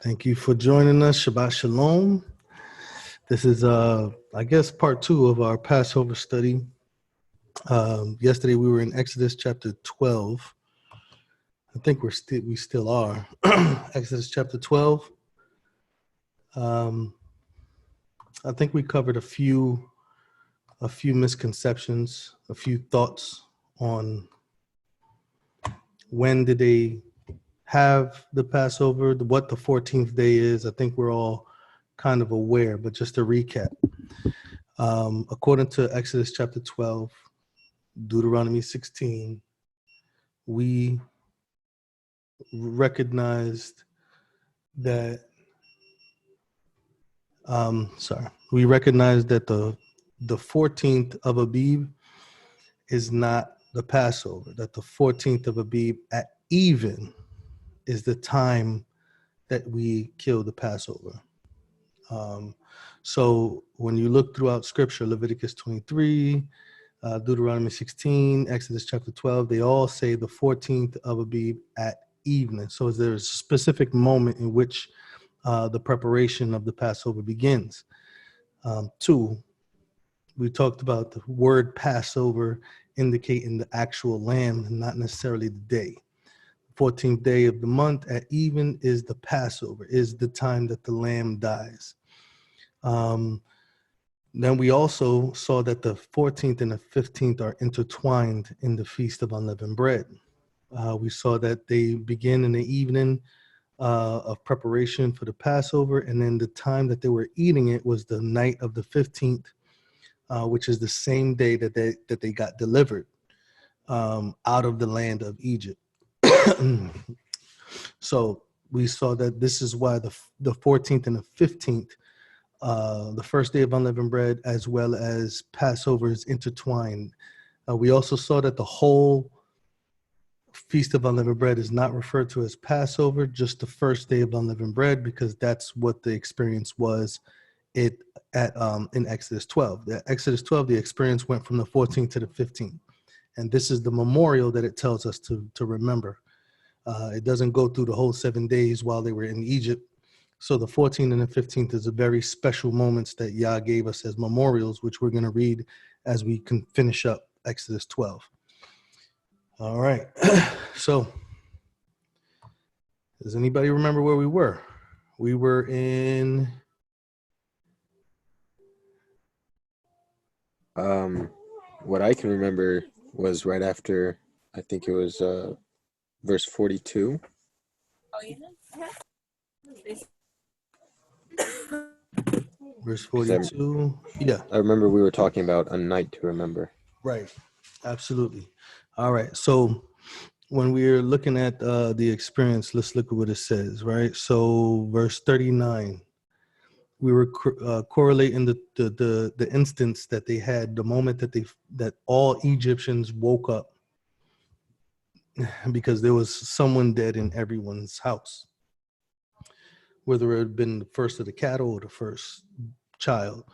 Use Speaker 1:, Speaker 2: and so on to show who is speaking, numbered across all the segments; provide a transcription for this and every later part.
Speaker 1: Thank you for joining us. Shabbat Shalom. This is, I guess, part 2 of our Passover study. Yesterday we were in Exodus chapter 12. I think we still are. Exodus chapter 12. I think we covered a few misconceptions, a few thoughts on when did they have the Passover, what the 14th day is. I think we're all kind of aware, but just to recap. According to Exodus chapter 12, Deuteronomy 16, we recognized that the 14th of Abib is not the Passover, that the 14th of Abib at even is the time that we kill the Passover. So when you look throughout Scripture, Leviticus 23, Deuteronomy 16, Exodus chapter 12, they all say the 14th of Abib at evening. So there's a specific moment in which the preparation of the Passover begins. 2, we talked about the word Passover indicating the actual lamb, not necessarily the day. 14th day of the month at even is the Passover, is the time that the lamb dies. Then we also saw that the 14th and the 15th are intertwined in the Feast of Unleavened Bread. We saw that they begin in the evening of preparation for the Passover, and then the time that they were eating it was the night of the 15th, which is the same day that they got delivered out of the land of Egypt. So we saw that this is why the 14th and the 15th, the first day of unleavened bread, as well as Passover, is intertwined. We also saw that the whole Feast of Unleavened Bread is not referred to as Passover, just the first day of unleavened bread, because that's what the experience was in Exodus 12. The Exodus 12, the experience went from the 14th to the 15th. And this is the memorial that it tells us to remember. It doesn't go through the whole 7 days while they were in Egypt. So the 14th and the 15th is a very special moments that Yah gave us as memorials, which we're going to read as we can finish up Exodus 12. All right. So does anybody remember where we were? We were in...
Speaker 2: What I can remember was right after, I think it was verse 42.
Speaker 1: Verse 42. Yeah.
Speaker 2: I remember we were talking about a night to remember.
Speaker 1: Right. Absolutely. All right. So when we're looking at the experience, let's look at what it says, right? So verse 39, we were correlating the instance that they had, the moment that all Egyptians woke up because there was someone dead in everyone's house, whether it had been the first of the cattle or the first child.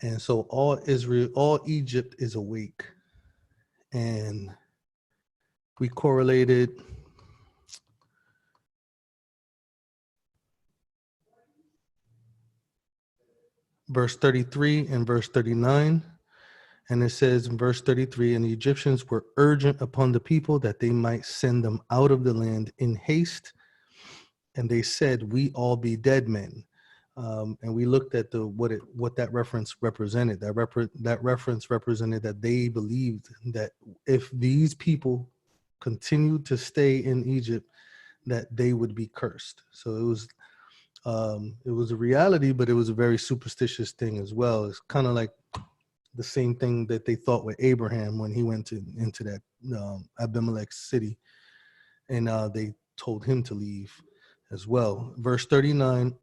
Speaker 1: And so all Egypt is awake. And we correlated verse 33 and verse 39. And it says in verse 33, and the Egyptians were urgent upon the people that they might send them out of the land in haste. And they said, we all be dead men. And we looked at what that reference represented. That reference represented that they believed that if these people continued to stay in Egypt, that they would be cursed. So it was a reality, but it was a very superstitious thing as well. It's kind of like the same thing that they thought with Abraham when he went into that Abimelech's city, and they told him to leave as well. Verse 39,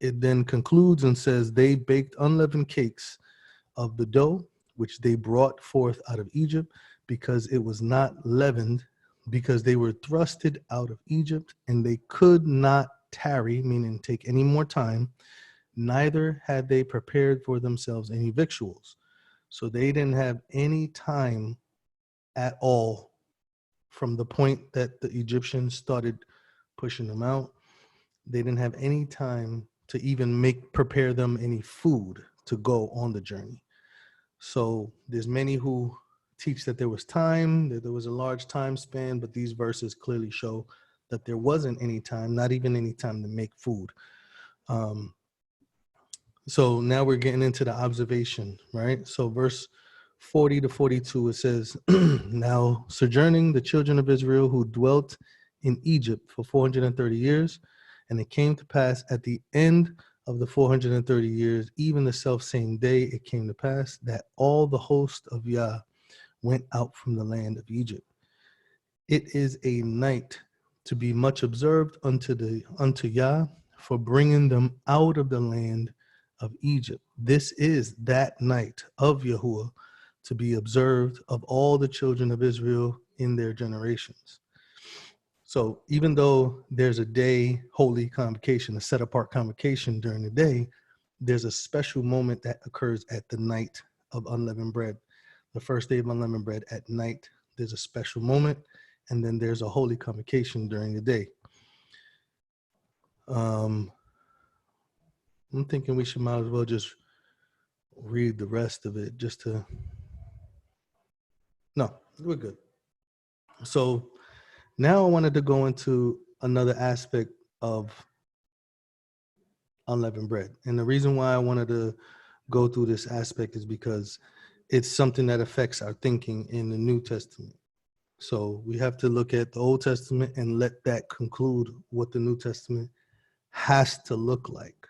Speaker 1: it then concludes and says, they baked unleavened cakes of the dough, which they brought forth out of Egypt, because it was not leavened, because they were thrusted out of Egypt, and they could not tarry, meaning take any more time, neither had they prepared for themselves any victuals. So they didn't have any time at all from the point that the Egyptians started pushing them out. They didn't have any time to even prepare them any food to go on the journey. So there's many who teach that there was time, that there was a large time span, but these verses clearly show that there wasn't any time, not even any time to make food. So now we're getting into the observation, right? So verse 40 to 42, it says, now sojourning the children of Israel who dwelt in Egypt for 430 years, and it came to pass at the end of the 430 years, even the self same day, it came to pass that all the host of Yah went out from the land of Egypt. It is a night to be much observed unto Yah for bringing them out of the land of Egypt. This is that night of Yahuwah to be observed of all the children of Israel in their generations. So even though there's a day holy convocation, a set apart convocation during the day, there's a special moment that occurs at the night of unleavened bread. The first day of unleavened bread at night, there's a special moment, and then there's a holy convocation during the day. I'm thinking we might as well just read the rest of it just to. No, we're good. So now I wanted to go into another aspect of unleavened bread. And the reason why I wanted to go through this aspect is because it's something that affects our thinking in the New Testament. So we have to look at the Old Testament and let that conclude what the New Testament has to look like.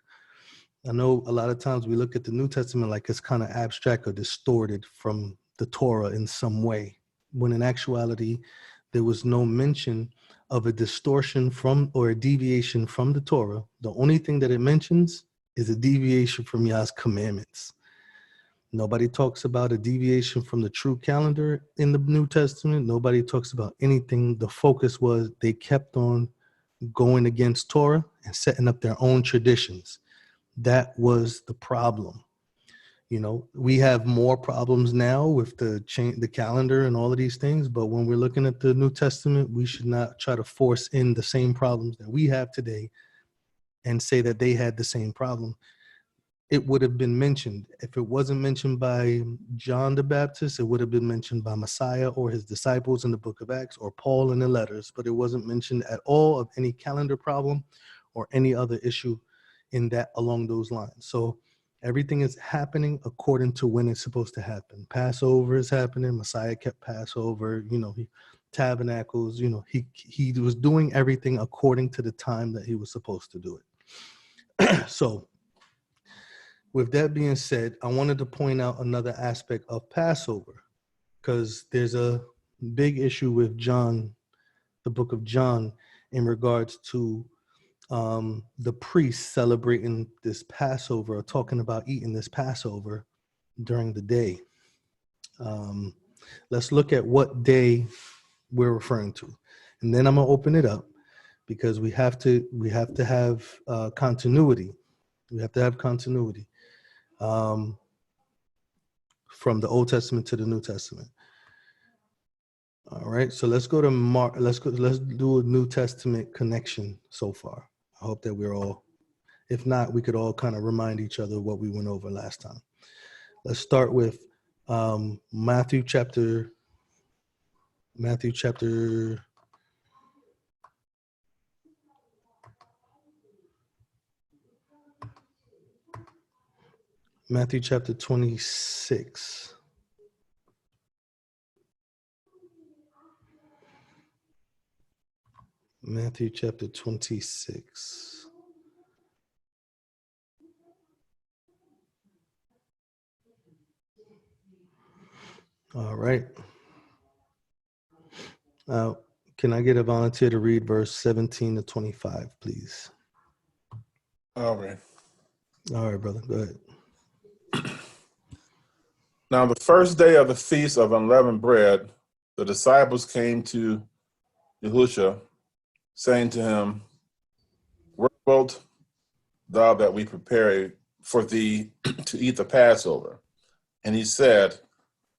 Speaker 1: I know a lot of times we look at the New Testament like it's kind of abstract or distorted from the Torah in some way, when in actuality, there was no mention of a distortion from or a deviation from the Torah. The only thing that it mentions is a deviation from Yah's commandments. Nobody talks about a deviation from the true calendar in the New Testament. Nobody talks about anything. The focus was they kept on going against Torah and setting up their own traditions. That was the problem. You know, we have more problems now with the calendar and all of these things, but when we're looking at the New Testament, we should not try to force in the same problems that we have today and say that they had the same problem. It would have been mentioned. If it wasn't mentioned by John the Baptist, it would have been mentioned by Messiah or his disciples in the book of Acts or Paul in the letters, but it wasn't mentioned at all of any calendar problem or any other issue in that along those lines. So everything is happening according to when it's supposed to happen. Passover is happening. Messiah kept Passover. You know, tabernacles. You know, he was doing everything according to the time that he was supposed to do it. So, with that being said, I wanted to point out another aspect of Passover because there's a big issue with John, the book of John, in regards to the priests celebrating this Passover or talking about eating this Passover during the day. Let's look at what day we're referring to, and then I'm gonna open it up because we have to have continuity. We have to have continuity from the Old Testament to the New Testament. All right, so let's go to Mark. Let's do a New Testament connection so far. I hope that we're all. If not, we could all kind of remind each other what we went over last time. Let's start with Matthew chapter 26. Matthew chapter 26. All right. Can I get a volunteer to read verse 17 to 25, please?
Speaker 3: All right.
Speaker 1: All right, brother. Go ahead.
Speaker 3: Now, the first day of the feast of unleavened bread, the disciples came to Yahusha, saying to him, "Where wilt thou that we prepare for thee to eat the Passover?" And he said,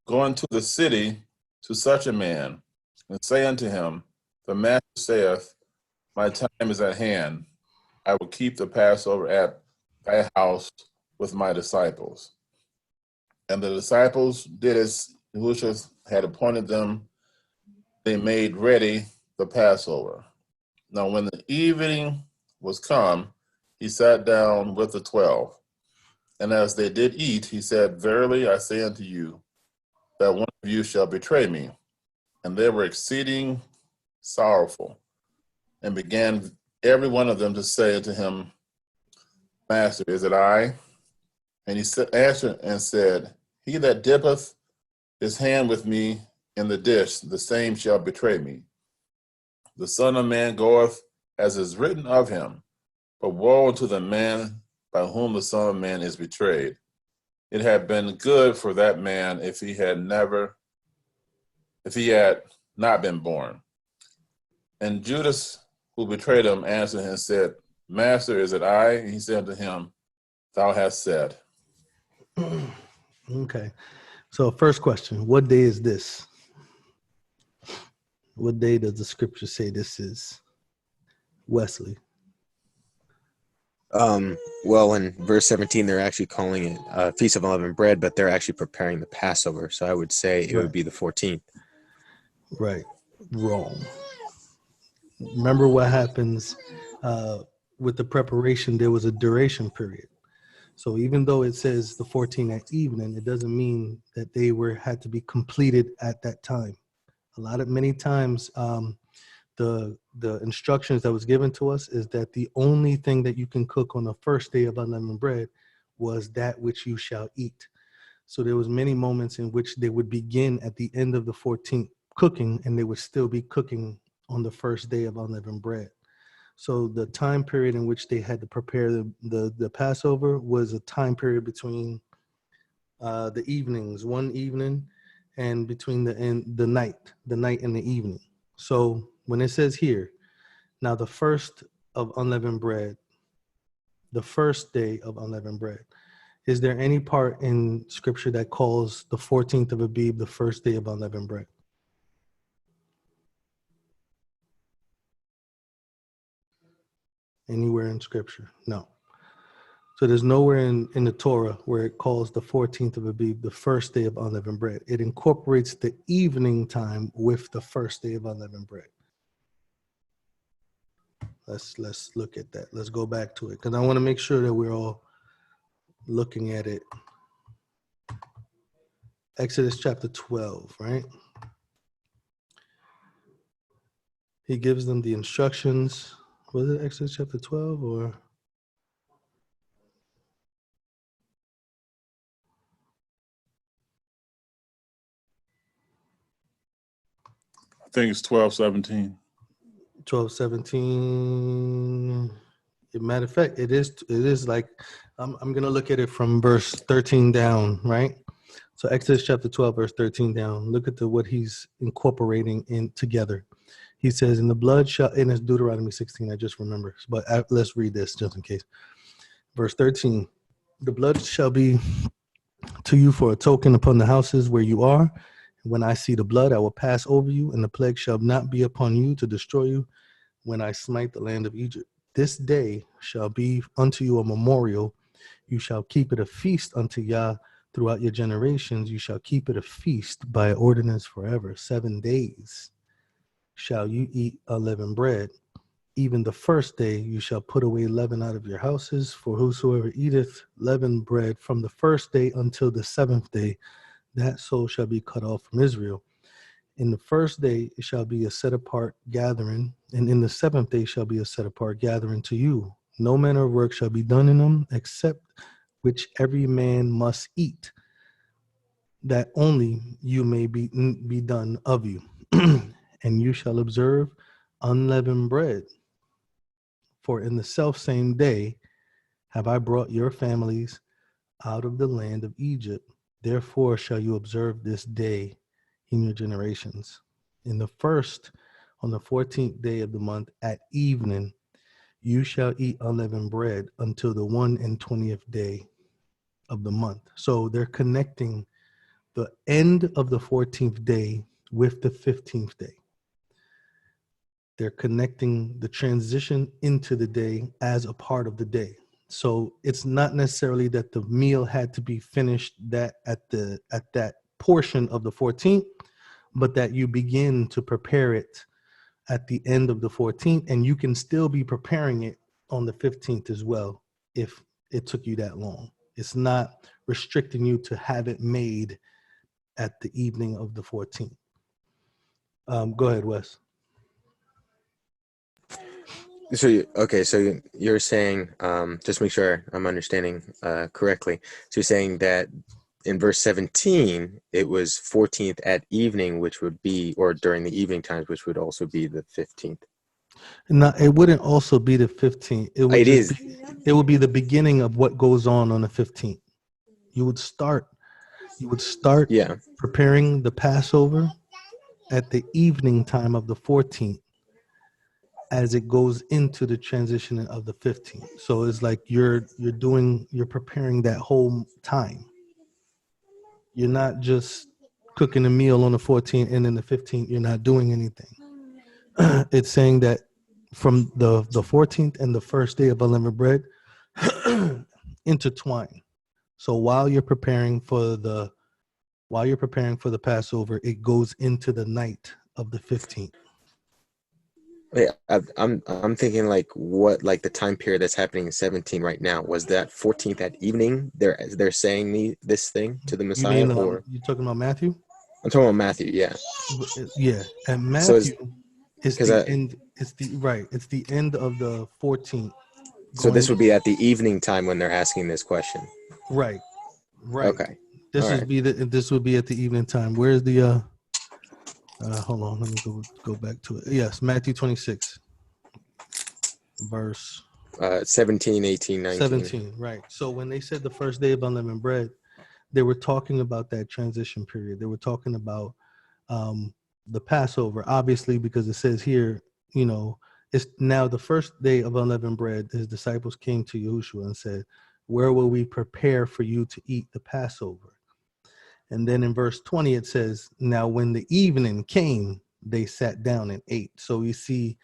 Speaker 3: "Go into the city to such a man, and say unto him, The master saith, My time is at hand. I will keep the Passover at thy house with my disciples. And the disciples did as Yahusha had appointed them. They made ready the Passover. Now, when the evening was come, he sat down with the 12. And as they did eat, he said, Verily I say unto you, that one of you shall betray me. And they were exceeding sorrowful, and began every one of them to say unto him, Master, is it I? And he answered and said, He that dippeth his hand with me in the dish, the same shall betray me. The Son of Man goeth as is written of him, but woe unto the man by whom the Son of Man is betrayed. It had been good for that man if he had not been born. And Judas, who betrayed him, answered and said, Master, is it I? And he said to him, Thou hast said.
Speaker 1: Okay. So first question, what day is this? What day does the scripture say this is? Wesley.
Speaker 2: Well, in verse 17, they're actually calling it Feast of Unleavened Bread, but they're actually preparing the Passover. So I would say it would be the 14th.
Speaker 1: Right. Wrong. Remember what happens with the preparation, there was a duration period. So even though it says the 14th at evening, it doesn't mean that they had to be completed at that time. Many times, the instructions that was given to us is that the only thing that you can cook on the first day of unleavened bread was that which you shall eat. So there was many moments in which they would begin at the end of the 14th cooking, and they would still be cooking on the first day of unleavened bread. So the time period in which they had to prepare the Passover was a time period between the evenings, one evening, and between the night and the evening. So when it says here, now the first of unleavened bread, the first day of unleavened bread, is there any part in scripture that calls the 14th of Abib the first day of unleavened bread? Anywhere in scripture? No. So there's nowhere in the Torah where it calls the 14th of Abib the first day of unleavened bread. It incorporates the evening time with the first day of unleavened bread. Let's look at that. Let's go back to it because I want to make sure that we're all looking at it. Exodus chapter 12, right? He gives them the instructions. Was it Exodus chapter 12 or?
Speaker 3: I think it's 12:17.
Speaker 1: 12:17. Matter of fact, it is like, I'm going to look at it from verse 13 down, right? So Exodus chapter 12, verse 13 down. Look at what he's incorporating in together. He says, "In the blood shall," and it's Deuteronomy 16, I just remember, but let's read this just in case. Verse 13, "The blood shall be to you for a token upon the houses where you are. When I see the blood, I will pass over you, and the plague shall not be upon you to destroy you when I smite the land of Egypt. This day shall be unto you a memorial. You shall keep it a feast unto Yah throughout your generations. You shall keep it a feast by ordinance forever. 7 days shall you eat unleavened bread. Even the first day you shall put away leaven out of your houses. For whosoever eateth leavened bread from the first day until the 7th day, that soul shall be cut off from Israel. In the first day it shall be a set apart gathering, and in the 7th day shall be a set apart gathering to you. No manner of work shall be done in them, except which every man must eat, that only you may be done of you. And you shall observe unleavened bread. For in the selfsame day have I brought your families out of the land of Egypt. Therefore shall you observe this day in your generations. On the 14th day of the month at evening, you shall eat unleavened bread until the 21st day of the month." So they're connecting the end of the 14th day with the 15th day. They're connecting the transition into the day as a part of the day. So it's not necessarily that the meal had to be finished that at that portion of the 14th, but that you begin to prepare it at the end of the 14th, and you can still be preparing it on the 15th as well if it took you that long. It's not restricting you to have it made at the evening of the 14th. Go ahead, Wes.
Speaker 2: So you're saying, just make sure I'm understanding correctly. So you're saying that in verse 17, it was 14th at evening, which would be, or during the evening times, which would also be the 15th.
Speaker 1: No, it wouldn't also be the 15th. It would it would be the beginning of what goes on the 15th. You would start preparing the Passover at the evening time of the 14th as it goes into the transition of the 15th. So it's like you're preparing that whole time. You're not just cooking a meal on the 14th and then the 15th you're not doing anything. It's saying that from the 14th and the first day of unleavened bread intertwine. So while you're preparing for the Passover, it goes into the night of the 15th.
Speaker 2: Yeah, I'm thinking like the time period that's happening in 17 right now. Was that 14th at evening? They're saying this thing to the Messiah, or
Speaker 1: you talking about Matthew?
Speaker 2: I'm talking about Matthew. Yeah.
Speaker 1: Yeah, and Matthew is the end. It's the end of the 14th.
Speaker 2: So this would be at the evening time when they're asking this question.
Speaker 1: Right.
Speaker 2: Okay.
Speaker 1: This would be at the evening time. Where's the hold on, let me go back to it. Yes, Matthew 26, verse
Speaker 2: 17, 18, 19.
Speaker 1: 17, right. So when they said the first day of unleavened bread, they were talking about that transition period. They were talking about the Passover, obviously, because it says here, it's now the first day of unleavened bread. His disciples came to Yahusha and said, "Where will we prepare for you to eat the Passover?" And then in verse 20, it says, "Now when the evening came, they sat down and ate." So we see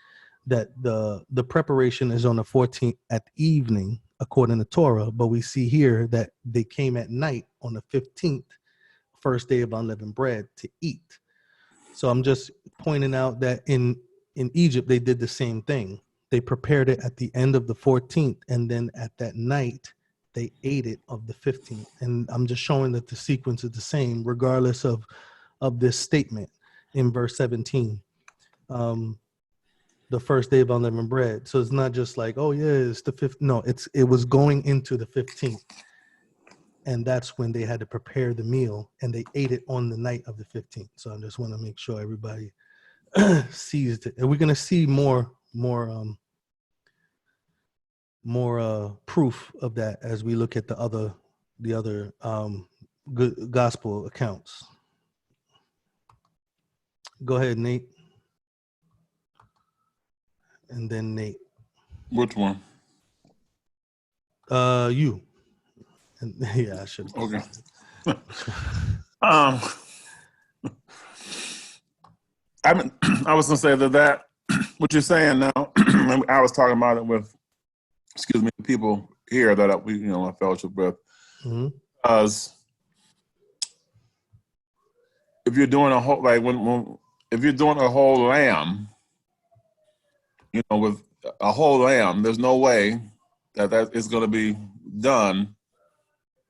Speaker 1: that the preparation is on the 14th at evening, according to Torah. But we see here that they came at night on the 15th, first day of unleavened bread, to eat. So I'm just pointing out that in Egypt, they did the same thing. They prepared it at the end of the 14th, and then at that night, they ate it of the 15th. And I'm just showing that the sequence is the same, regardless of this statement in verse 17. The first day of unleavened bread. So it's not just like, oh yeah, it's the 5th. No, it was going into the 15th. And that's when they had to prepare the meal, and they ate it on the night of the 15th. So I just want to make sure everybody sees it. And we're going to see more proof of that as we look at the other good gospel accounts. Go ahead, Nate. And then Nate.
Speaker 3: Which one?
Speaker 1: You. And, yeah, I should.
Speaker 3: Okay. I was gonna say that what you're saying now. I was talking about it with, the people here that I fellowship with.
Speaker 1: Mm-hmm.
Speaker 3: Because if you're doing a whole if you're doing a whole lamb, with a whole lamb, there's no way that is going to be done.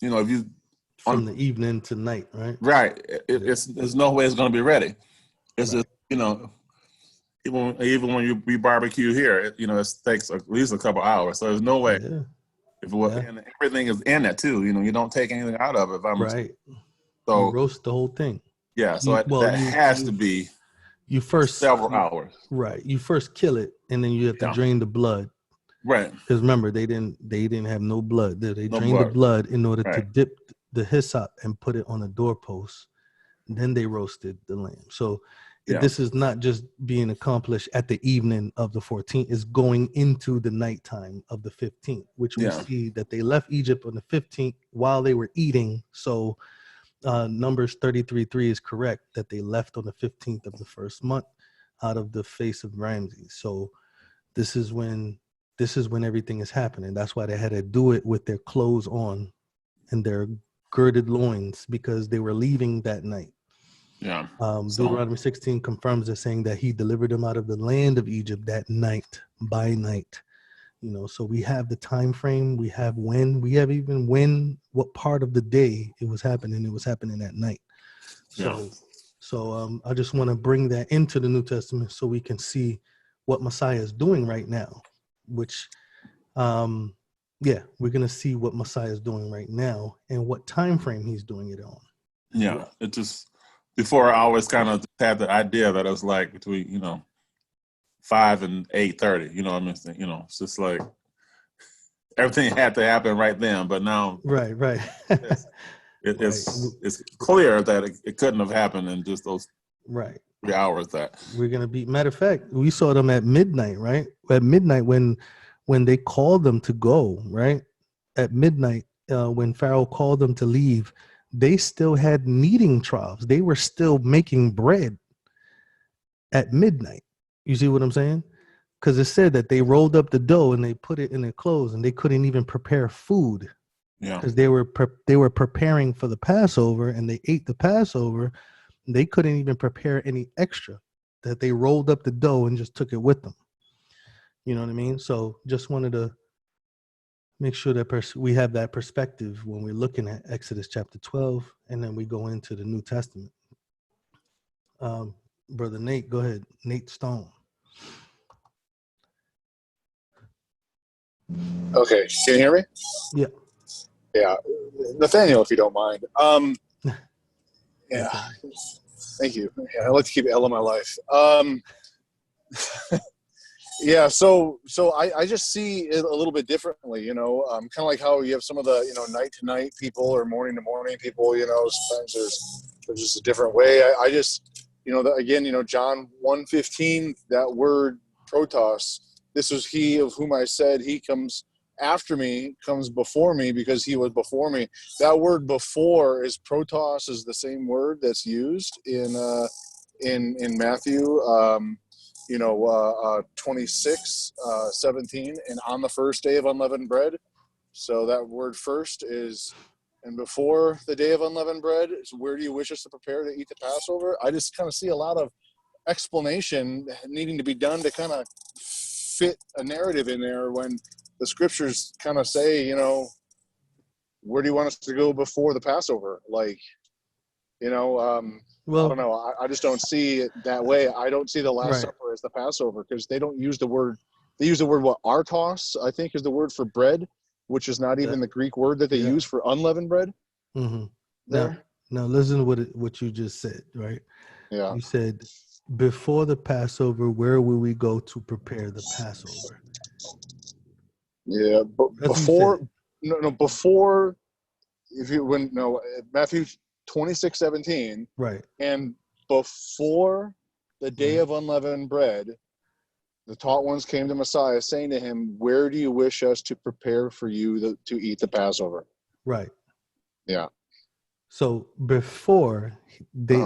Speaker 3: If you
Speaker 1: from the evening to night, right?
Speaker 3: Right. There's no way it's going to be ready. It's just even when we barbecue here, it takes at least a couple hours. So there's no way.
Speaker 1: Yeah.
Speaker 3: And everything is in it too. You don't take anything out of it.
Speaker 1: Right.
Speaker 3: So
Speaker 1: you roast the whole thing.
Speaker 3: Yeah. So that has to be.
Speaker 1: You first
Speaker 3: several hours.
Speaker 1: Right. You first kill it, and then you have to drain the blood.
Speaker 3: Right.
Speaker 1: Because remember, they didn't have no blood. They drained the blood in order to dip the hyssop and put it on a doorpost. Then they roasted the lamb. So this is not just being accomplished at the evening of the 14th. It's going into the nighttime of the 15th, which we see that they left Egypt on the 15th while they were eating. So Numbers 33:3 is correct that they left on the 15th of the first month. out of the face of Ramses. So this is when everything is happening. That's why they had to do it with their clothes on and their girded loins, because they were leaving that night.
Speaker 3: Yeah.
Speaker 1: Deuteronomy 16 confirms it, saying that he delivered them out of the land of Egypt that night, by night. So we have the time frame, we have even when, what part of the day it was happening. It was happening at night. So I just want to bring that into the New Testament so we can see what Messiah is doing right now, which, we're going to see what Messiah is doing right now and what time frame he's doing it on.
Speaker 3: Yeah.
Speaker 1: Well,
Speaker 3: It just, before I always kind of had the idea that it was like between, 5 and 8:30, what I mean? It's just like everything had to happen right then, but now
Speaker 1: right.
Speaker 3: it's clear that it couldn't have happened in just those
Speaker 1: Right.
Speaker 3: 3 hours that
Speaker 1: We're going to be, matter of fact, we saw them at midnight, right? At midnight when they called them to go, right? At midnight, when Pharaoh called them to leave, they still had kneading troughs. They were still making bread at midnight. You see what I'm saying? Because it said that they rolled up the dough and they put it in their clothes, and they couldn't even prepare food because they were preparing for the Passover, and they ate the Passover. They couldn't even prepare any extra, that they rolled up the dough and just took it with them. You know what I mean? So just wanted to make sure that we have that perspective when we're looking at Exodus chapter 12, and then we go into the New Testament. Brother Nate, go ahead. Nate Stone.
Speaker 4: Okay, can you hear me?
Speaker 1: Yeah.
Speaker 4: Yeah, Nathaniel, if you don't mind. Yeah, thank you. Yeah, I like to keep L in my life. Yeah, so I just see it a little bit differently, kind of like how you have some of the, night to night people or morning to morning people, sometimes there's just a different way. I just, again, John 1:15, that word protos, this was he of whom I said he comes after me, comes before me because he was before me. That word before is protos, is the same word that's used in Matthew, 26:17, and on the first day of unleavened bread. So that word first is, and before the day of unleavened bread is, where do you wish us to prepare to eat the Passover? I just kind of see a lot of explanation needing to be done to kind of fit a narrative in there when the scriptures kind of say, where do you want us to go before the Passover? Like, well, I don't know. I just don't see it that way. I don't see the Last Supper as the Passover, because they don't use the word. They use the word artos, I think, is the word for bread, which is not even the Greek word that they use for unleavened bread.
Speaker 1: Mm-hmm.
Speaker 4: There.
Speaker 1: Now listen to what you just said, right?
Speaker 4: Yeah.
Speaker 1: You said, before the Passover, where will we go to prepare the Passover?
Speaker 4: Yeah, but before, before, Matthew 26:17,
Speaker 1: right,
Speaker 4: and before the day of unleavened bread, the taught ones came to Messiah, saying to him, "Where do you wish us to prepare for you to eat the Passover?"
Speaker 1: Right.
Speaker 4: Yeah.
Speaker 1: So before they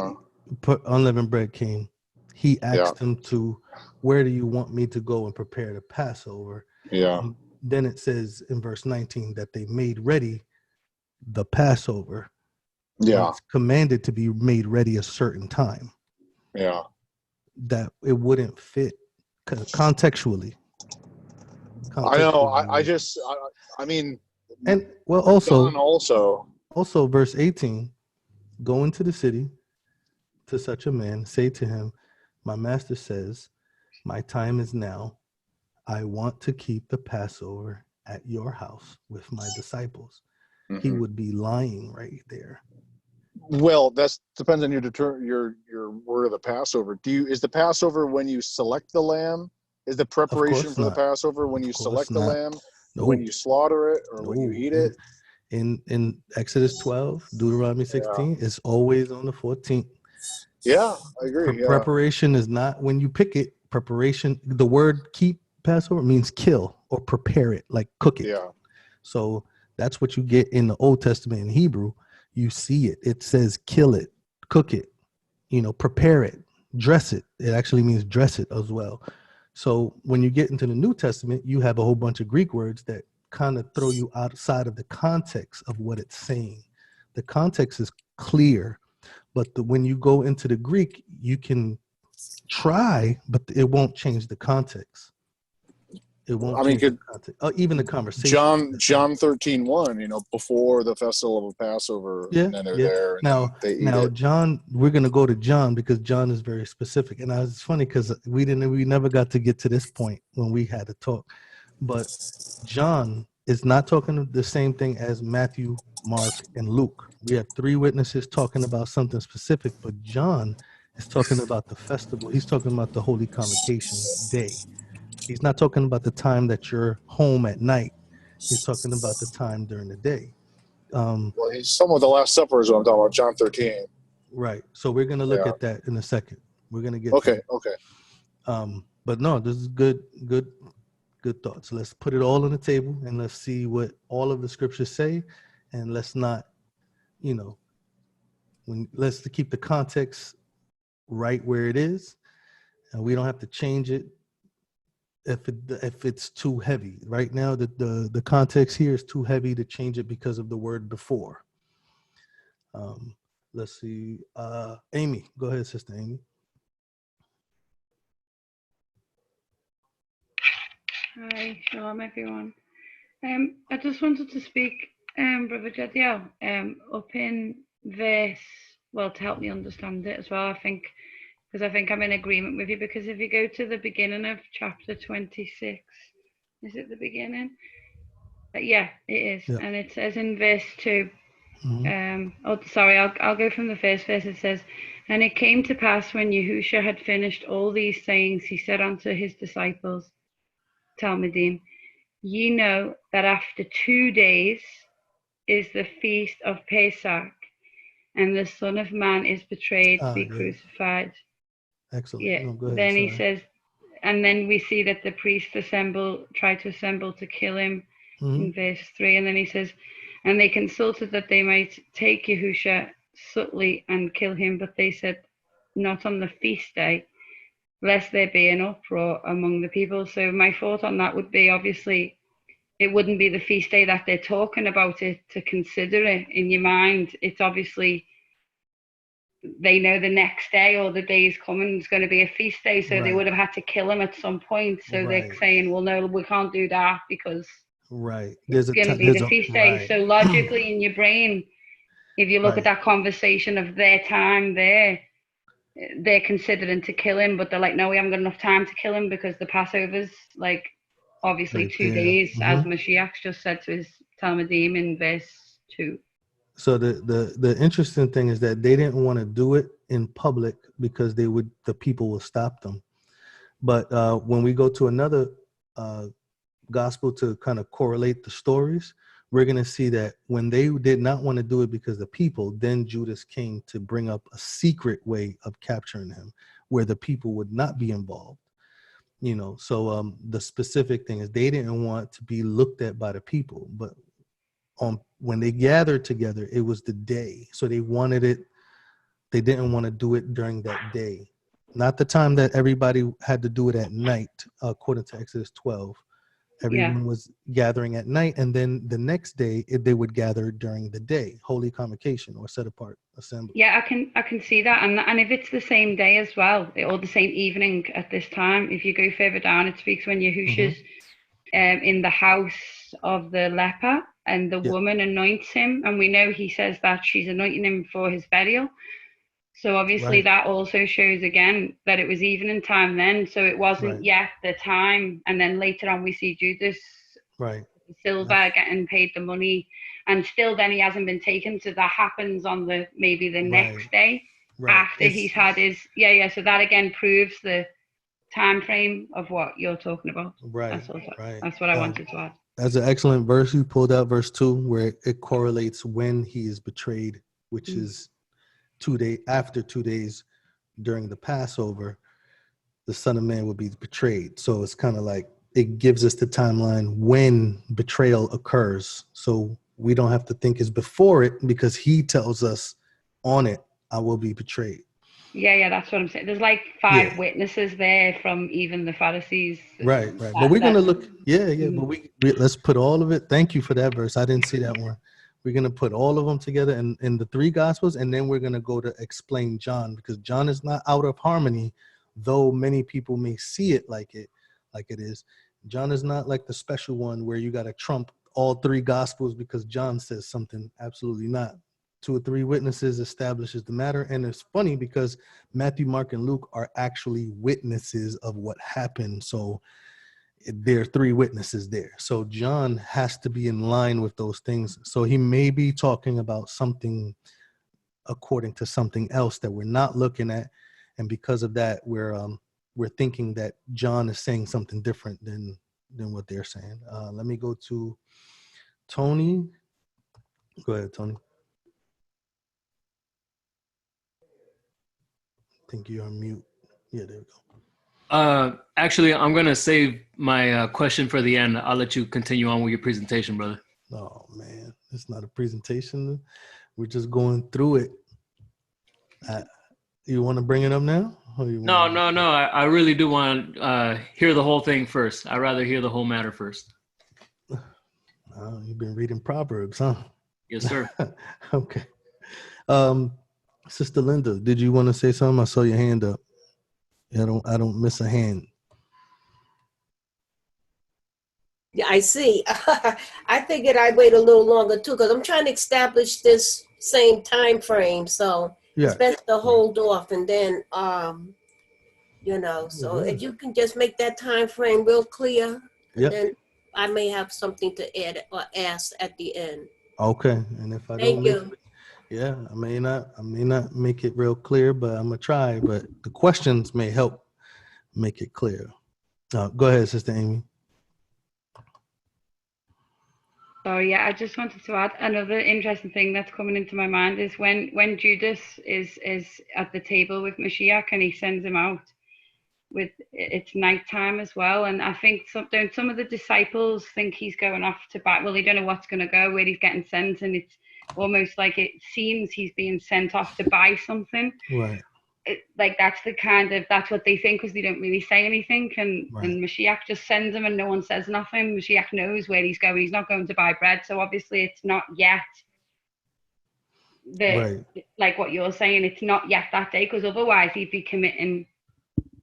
Speaker 1: put unleavened bread came, he asked them to, where do you want me to go and prepare the Passover?
Speaker 4: Yeah.
Speaker 1: And then it says in verse 19 that they made ready the Passover.
Speaker 4: Yeah.
Speaker 1: It's commanded to be made ready a certain time.
Speaker 4: Yeah.
Speaker 1: That it wouldn't fit contextually.
Speaker 4: I know. I mean,
Speaker 1: and well, also verse 18, go into the city to such a man, say to him, my master says, my time is now. I want to keep the Passover at your house with my disciples. Mm-hmm. He would be lying right there.
Speaker 4: Well, that depends on your word of the Passover. Is the Passover when you select the lamb? Is the preparation for the Passover when you select the lamb? When you slaughter it, or when you eat it?
Speaker 1: In Exodus 12, Deuteronomy 16, it's always on the 14th.
Speaker 4: Yeah, I agree.
Speaker 1: Preparation is not when you pick it. Preparation, the word keep Passover means kill or prepare it, like cook it.
Speaker 4: Yeah.
Speaker 1: So that's what you get in the Old Testament in Hebrew. You see it. It says kill it, cook it, prepare it, dress it. It actually means dress it as well. So when you get into the New Testament, you have a whole bunch of Greek words that kind of throw you outside of the context of what it's saying. The context is clear, but when you go into the Greek, you can try, but it won't change the context. It won't
Speaker 4: I mean,
Speaker 1: change the context. Even the conversation.
Speaker 4: John 13:1, you know, before the festival of Passover,
Speaker 1: Yeah,
Speaker 4: and then they're
Speaker 1: yeah.
Speaker 4: there, and then they eat
Speaker 1: Now,
Speaker 4: it.
Speaker 1: John, we're gonna go to John because John is very specific, and it's funny because we never got to get to this point when we had to talk. But John is not talking the same thing as Matthew, Mark, and Luke. We have three witnesses talking about something specific, but John is talking about the festival. He's talking about the Holy Convocation Day. He's not talking about the time that you're home at night. He's talking about the time during the day.
Speaker 4: Well, he's some of the Last Supper is what I'm talking about, John 13.
Speaker 1: Right. So we're going to look
Speaker 4: Yeah.
Speaker 1: at that in a second. We're going to get
Speaker 4: Okay,
Speaker 1: to
Speaker 4: okay.
Speaker 1: but no, this is good thoughts. Let's put it all on the table and let's see what all of the scriptures say, and let's not, let's keep the context right where it is, and we don't have to change it if it's too heavy. Right now, the context here is too heavy to change it because of the word before. Let's see. Amy, go ahead, Sister Amy.
Speaker 5: Hi, shalom everyone. I just wanted to speak, Brother Jadiel, up in verse, well, to help me understand it as well, because I think I'm in agreement with you, because if you go to the beginning of chapter 26, is it the beginning? Yeah, it is. Yeah. And it says in verse 2, I'll go from the first verse. It says, "And it came to pass when Yahusha had finished all these sayings, he said unto his disciples, Talmudim, ye know that after 2 days is the feast of Pesach, and the Son of Man is betrayed to be crucified."
Speaker 1: Excellent.
Speaker 5: Yeah.
Speaker 1: No, go ahead.
Speaker 5: Then he says, and then we see that the priests try to assemble to kill him in verse 3. And then he says, "And they consulted that they might take Yahusha subtly and kill him, but they said, not on the feast day, lest there be an uproar among the people." So my thought on that would be, obviously, it wouldn't be the feast day that they're talking about it to consider it in your mind. It's obviously, they know the next day or the day is coming, it's going to be a feast day. So they would have had to kill him at some point. So they're saying, well, no, we can't do that because it's going to be the feast day. So logically in your brain, if you look at that conversation of their time there, they're considering to kill him, but they're like, no, we haven't got enough time to kill him because the Passover's like obviously 2 days, as Mashiach just said to his Talmudim in verse 2.
Speaker 1: So the interesting thing is that they didn't want to do it in public because the people will stop them. But when we go to another gospel to kind of correlate the stories, we're going to see that when they did not want to do it because the people, then Judas came to bring up a secret way of capturing him where the people would not be involved. So the specific thing is they didn't want to be looked at by the people, but when they gathered together, it was the day. So they wanted it. They didn't want to do it during that day, not the time that everybody had to do it at night, according to Exodus 12. Everyone was gathering at night, and then the next day they would gather during the day, holy convocation or set apart assembly.
Speaker 5: Yeah, I can see that, and if it's the same day as well, or the same evening at this time, if you go further down, it speaks when Yahusha's in the house of the leper, and the woman anoints him, and we know he says that she's anointing him for his burial. So obviously that also shows again that it was evening time then. So it wasn't yet the time. And then later on we see Judas silver getting paid the money, and still then he hasn't been taken. So that happens on maybe the next day after he's had his So that again proves the time frame of what you're talking about. That's what I wanted to add.
Speaker 1: That's an excellent verse. You pulled out verse 2 where it correlates when he is betrayed, which is 2 days after 2 days during the Passover, the Son of Man will be betrayed. So it's kind of like it gives us the timeline when betrayal occurs. So we don't have to think it's before it because he tells us on it, I will be betrayed.
Speaker 5: Yeah, that's what I'm saying. There's like
Speaker 1: Yeah.
Speaker 5: 5 witnesses there from even the Pharisees.
Speaker 1: Right. But we're gonna look. Yeah. But
Speaker 5: Mm.
Speaker 1: we let's put all of it. Thank you for that verse. I didn't see that one. We're gonna put all of them together in the 3 gospels, and then we're gonna go to explain John, because John is not out of harmony, though many people may see it like it is. John is not like the special one where you got to trump all 3 gospels because John says something. Absolutely not. 2 or 3 witnesses establishes the matter. And it's funny because Matthew, Mark, and Luke are actually witnesses of what happened. So there are 3 witnesses there. So John has to be in line with those things. So he may be talking about something according to something else that we're not looking at. And because of that, we're thinking that John is saying something different than what they're saying. Let me go to Tony. Go ahead, Tony. I think you're on mute. Yeah, there we go.
Speaker 6: Actually, I'm going to save my question for the end. I'll let you continue on with your presentation, brother.
Speaker 1: Oh, man. It's not a presentation. We're just going through it. You want to bring it up now?
Speaker 6: No. I really do want to hear the whole thing first. I'd rather hear the whole matter first.
Speaker 1: You've been reading Proverbs, huh?
Speaker 6: Yes, sir.
Speaker 1: Okay. Sister Linda, did you want to say something? I saw your hand up. I don't miss a hand.
Speaker 7: Yeah, I see. I figured I'd wait a little longer too, because I'm trying to establish this same time frame. So it's best to hold off, and then so if you can just make that time frame real clear, and then I may have something to add or ask at the end.
Speaker 1: Okay. And if I don't make it, I may not make it real clear, but I'm gonna try. But the questions may help make it clear. Go ahead, Sister Amy.
Speaker 5: So yeah, I just wanted to add another interesting thing that's coming into my mind is when Judas is at the table with Mashiach and he sends him out with it's nighttime as well, and I think some of the disciples think he's going off to buy. Well, they don't know what's going to go, where he's getting sent, and it's almost like it seems he's being sent off to buy something.
Speaker 1: Right.
Speaker 5: That's what they think, because they don't really say anything, and Mashiach just sends him and no one says nothing. Mashiach knows where he's going. He's not going to buy bread, so obviously it's not yet like what you're saying, it's not yet that day, because otherwise he'd be committing.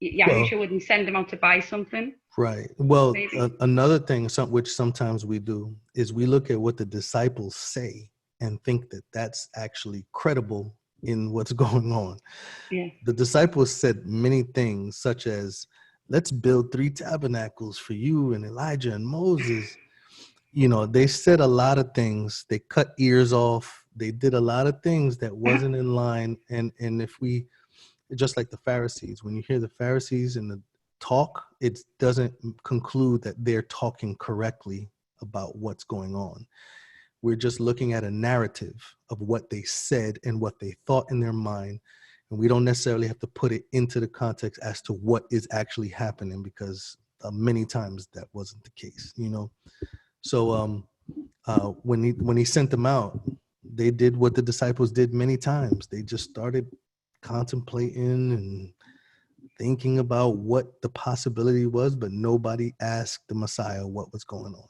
Speaker 5: Yahusha wouldn't send him out to buy something.
Speaker 1: Right. Well, another thing, which sometimes we do, is we look at what the disciples say and think that that's actually credible in what's going on.
Speaker 5: Yeah.
Speaker 1: The disciples said many things, such as, let's build 3 tabernacles for you and Elijah and Moses. They said a lot of things. They cut ears off. They did a lot of things that wasn't in line. And if we, just like the Pharisees, when you hear the Pharisees in the talk, it doesn't conclude that they're talking correctly about what's going on. We're just looking at a narrative of what they said and what they thought in their mind. And we don't necessarily have to put it into the context as to what is actually happening, because many times that wasn't the case, So when he sent them out, they did what the disciples did many times. They just started contemplating and thinking about what the possibility was, but nobody asked the Messiah what was going on.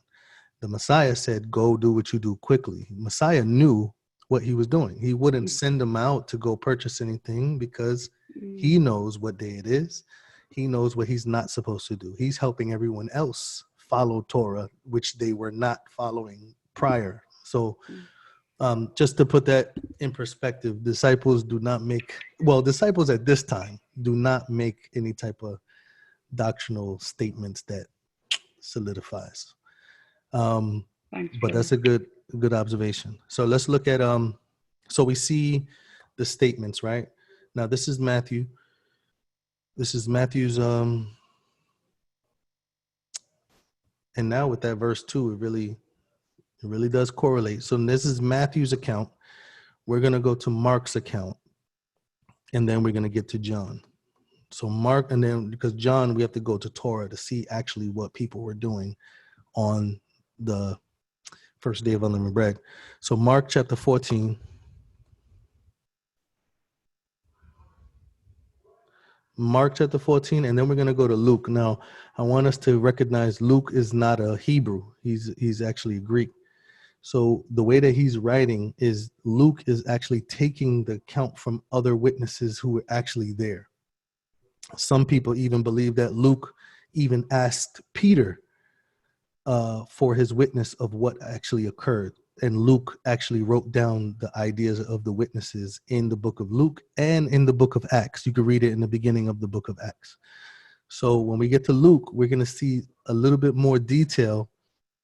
Speaker 1: The Messiah said, go do what you do quickly. Messiah knew what he was doing. He wouldn't send them out to go purchase anything, because he knows what day it is. He knows what he's not supposed to do. He's helping everyone else follow Torah, which they were not following prior. So just to put that in perspective, disciples at this time do not make any type of doctrinal statements that solidifies. But that's a good observation. So let's look at so we see the statements, right? Now this is Matthew. This is Matthew's and now with that verse 2, it really does correlate. So this is Matthew's account. We're going to go to Mark's account, and then we're going to get to John. So Mark, and then because John, we have to go to Torah to see actually what people were doing on the first day of unleavened bread. So Mark chapter 14. Mark chapter 14, and then we're going to go to Luke. Now, I want us to recognize Luke is not a Hebrew. He's actually Greek. So the way that he's writing is Luke is actually taking the account from other witnesses who were actually there. Some people even believe that Luke even asked Peter for his witness of what actually occurred. And Luke actually wrote down the ideas of the witnesses in the book of Luke and in the book of Acts. You can read it in the beginning of the book of Acts. So when we get to Luke, we're going to see a little bit more detail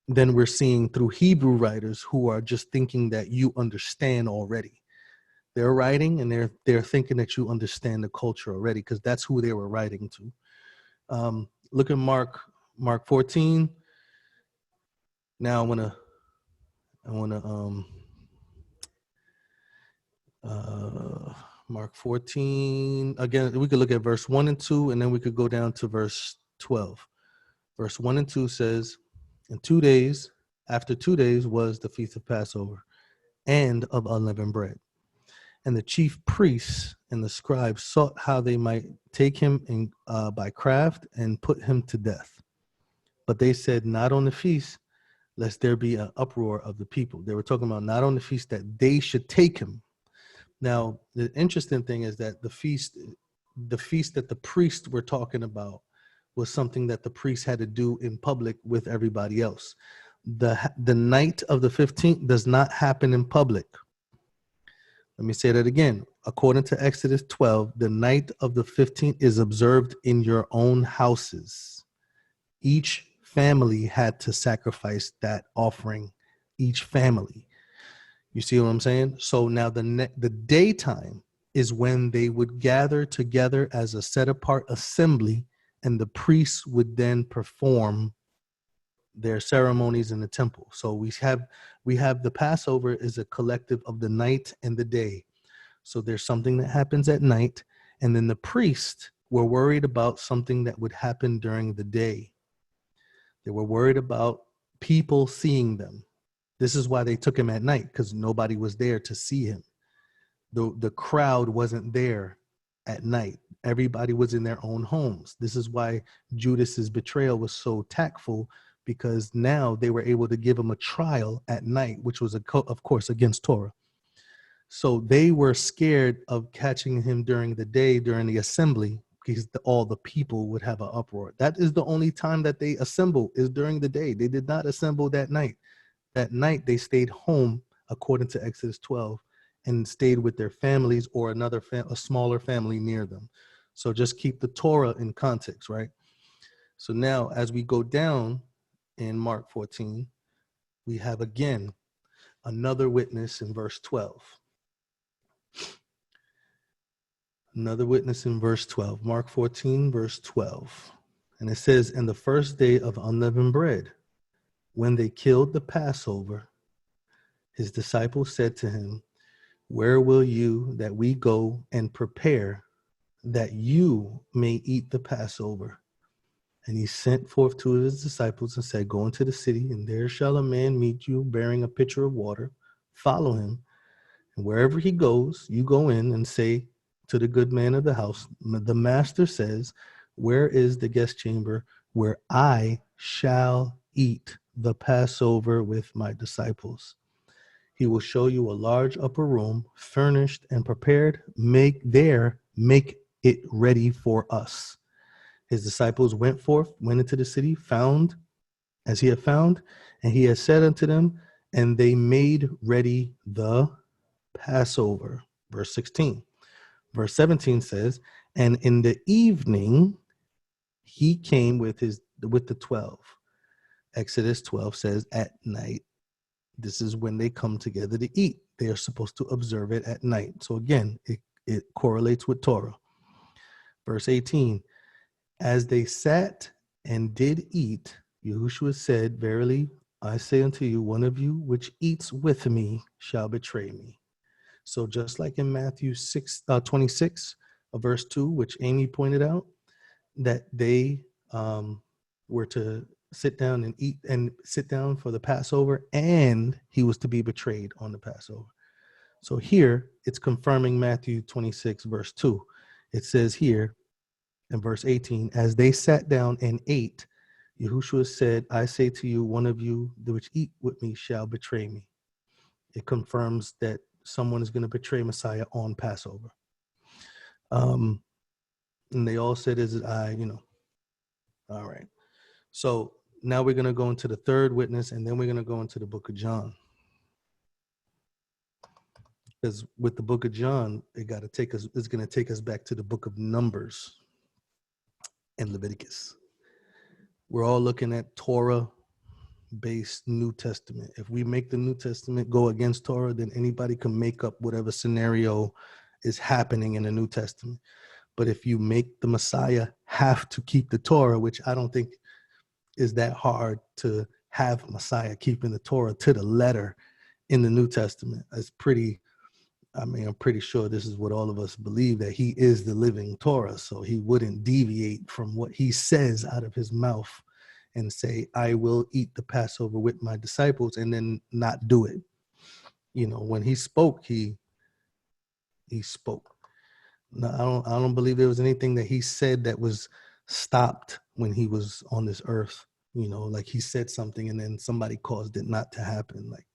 Speaker 1: than we're seeing through Hebrew writers who are just thinking that you understand already. They're writing and they're thinking that you understand the culture already, because that's who they were writing to. Look at Mark 14. Now I want to Mark 14 again. We could look at verse 1 and 2, and then we could go down to verse 12. Verse 1 and 2 says, after 2 days was the feast of Passover and of unleavened bread. And the chief priests and the scribes sought how they might take him by craft and put him to death. But they said, not on the feast, lest there be an uproar of the people. They were talking about not on the feast that they should take him. Now, the interesting thing is that the feast that the priests were talking about was something that the priests had to do in public with everybody else. The night of the 15th does not happen in public. Let me say that again. According to Exodus 12, the night of the 15th is observed in your own houses. Each family had to sacrifice that offering, each family. You see what I'm saying? So now the daytime is when they would gather together as a set apart assembly, and the priests would then perform their ceremonies in the temple. So we have the Passover is a collective of the night and the day. So there's something that happens at night, and then the priests were worried about something that would happen during the day. They were worried about people seeing them. This is why they took him at night, because nobody was there to see him. The crowd wasn't there at night. Everybody was in their own homes. This is why Judas's betrayal was so tactful, because now they were able to give him a trial at night, which was, of course, against Torah. So they were scared of catching him during the day, during the assembly, because all the people would have an uproar. That is the only time that they assemble, is during the day. They did not assemble that night. That night they stayed home, according to Exodus 12, and stayed with their families or a smaller family near them. So just keep the Torah in context, right? So now as we go down in Mark 14, we have again another witness in verse 12. Another witness in verse 12, Mark 14, verse 12. And it says, "In the first day of unleavened bread, when they killed the Passover, his disciples said to him, 'Where will you that we go and prepare that you may eat the Passover?' And he sent forth two of his disciples and said, 'Go into the city, and there shall a man meet you bearing a pitcher of water. Follow him. And wherever he goes, you go in and say to the good man of the house, the master says, where is the guest chamber where I shall eat the Passover with my disciples? He will show you a large upper room, furnished and prepared. Make it ready for us.' His disciples went into the city, found as he had found, and he had said unto them, and they made ready the Passover." Verse 16. Verse 17 says, "And in the evening he came with the 12. Exodus 12 says at night. This is when they come together to eat. They are supposed to observe it at night. So again, it correlates with Torah. Verse 18, "As they sat and did eat, Yahusha said, Verily, I say unto you, one of you which eats with me shall betray me." So just like in Matthew 26, verse 2, which Amy pointed out, that they were to sit down and eat and sit down for the Passover, and he was to be betrayed on the Passover. So here it's confirming Matthew 26, verse 2. It says here, And verse 18, as they sat down and ate, Yahusha said, I say to you, one of you which eat with me shall betray me. It confirms that someone is going to betray Messiah on Passover. And they all said, is it I, All right. So now we're going to go into the third witness, and then we're going to go into the book of John. Because with the book of John, it's going to take us back to the book of Numbers and Leviticus. We're all looking at Torah-based New Testament. If we make the New Testament go against Torah, then anybody can make up whatever scenario is happening in the New Testament. But if you make the Messiah have to keep the Torah, which I don't think is that hard to have Messiah keeping the Torah to the letter in the New Testament, I'm pretty sure this is what all of us believe, that he is the living Torah. So he wouldn't deviate from what he says out of his mouth and say, I will eat the Passover with my disciples, and then not do it. When he spoke, he spoke. No, I don't believe there was anything that he said that was stopped when he was on this earth. Like he said something and then somebody caused it not to happen. Like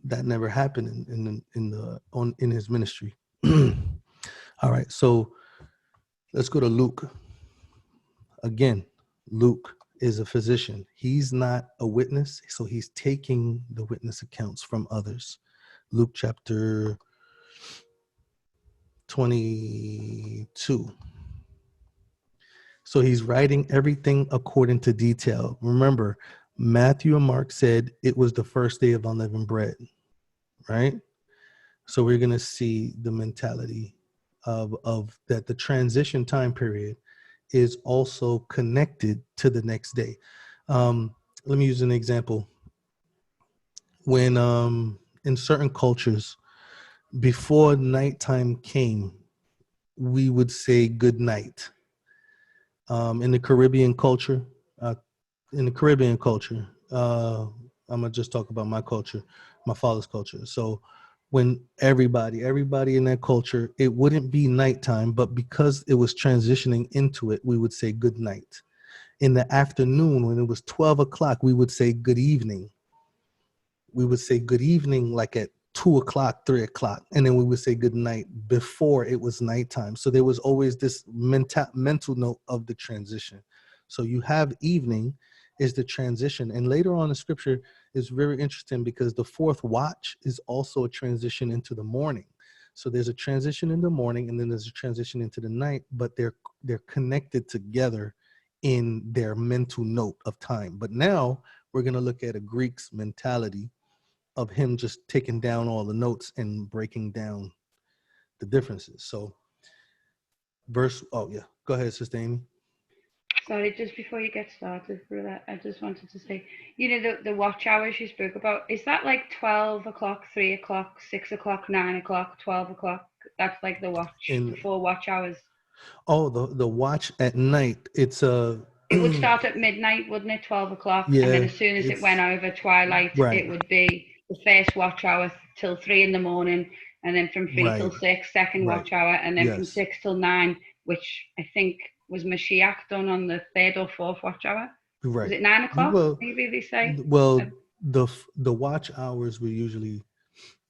Speaker 1: that never happened in his ministry. All right, so let's go to Luke. Again, Luke is a physician. He's not a witness, so he's taking the witness accounts from others. Luke chapter 22. So he's writing everything according to detail. Remember, Matthew and Mark said it was the first day of unleavened bread, right? So we're going to see the mentality of that the transition time period is also connected to the next day. Let me use an example. When in certain cultures, before nighttime came, we would say good night. In the Caribbean culture, I'm gonna just talk about my culture, my father's culture. So when everybody in that culture, it wouldn't be nighttime, but because it was transitioning into it, we would say good night. In the afternoon, when it was 12 o'clock, we would say good evening. We would say good evening like at 2 o'clock, 3 o'clock, and then we would say good night before it was nighttime. So there was always this mental note of the transition. So you have evening is the transition. And later on in scripture is very interesting because the fourth watch is also a transition into the morning. So there's a transition in the morning and then there's a transition into the night, but they're connected together in their mental note of time. But now we're going to look at a Greek's mentality of him just taking down all the notes and breaking down the differences. So go ahead, Sister Amy.
Speaker 5: Sorry, just before you get started, brother, I just wanted to say, the watch hours you spoke about, is that like 12 o'clock, 3 o'clock, 6 o'clock, 9 o'clock, 12 o'clock? That's like the the 4 watch hours.
Speaker 1: Oh, the watch at night, it's
Speaker 5: it would start at midnight, wouldn't it? 12 o'clock. Yeah, and then as soon as it went over twilight, right, it would be the first watch hour till 3 in the morning, and then from 3 till 6, second watch hour, and then from 6 till 9, which I think was Mashiach done on the 3rd or 4th watch hour. Right. Was it 9 o'clock? Well, maybe they say.
Speaker 1: Well, the watch hours were usually,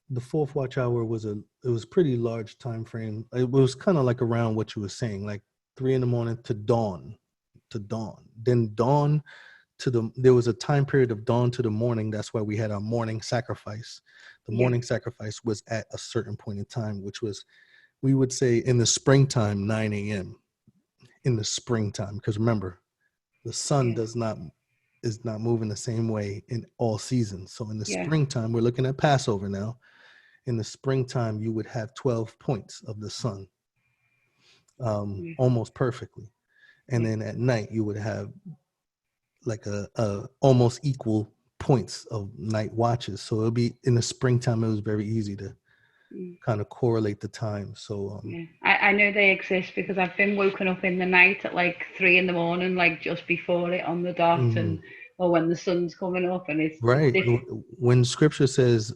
Speaker 1: the 4th watch hour was it was pretty large time frame. It was kind of like around what you were saying, like 3 in the morning to dawn. Then dawn there was a time period of dawn to the morning. That's why we had our morning sacrifice. The morning sacrifice was at a certain point in time, which was, we would say in the springtime, 9 a.m. in the springtime, because remember, the sun is not moving the same way in all seasons. So in the springtime, we're looking at Passover now. In the springtime, you would have 12 points of the sun, almost perfectly. And then at night, you would have like a almost equal points of night watches. So it'll be in the springtime, it was very easy to kind of correlate the time. So
Speaker 5: I know they exist because I've been woken up in the night at like 3 in the morning, like just before it on the dot, and or when the sun's coming up, and it's
Speaker 1: Right.
Speaker 5: different.
Speaker 1: When scripture says,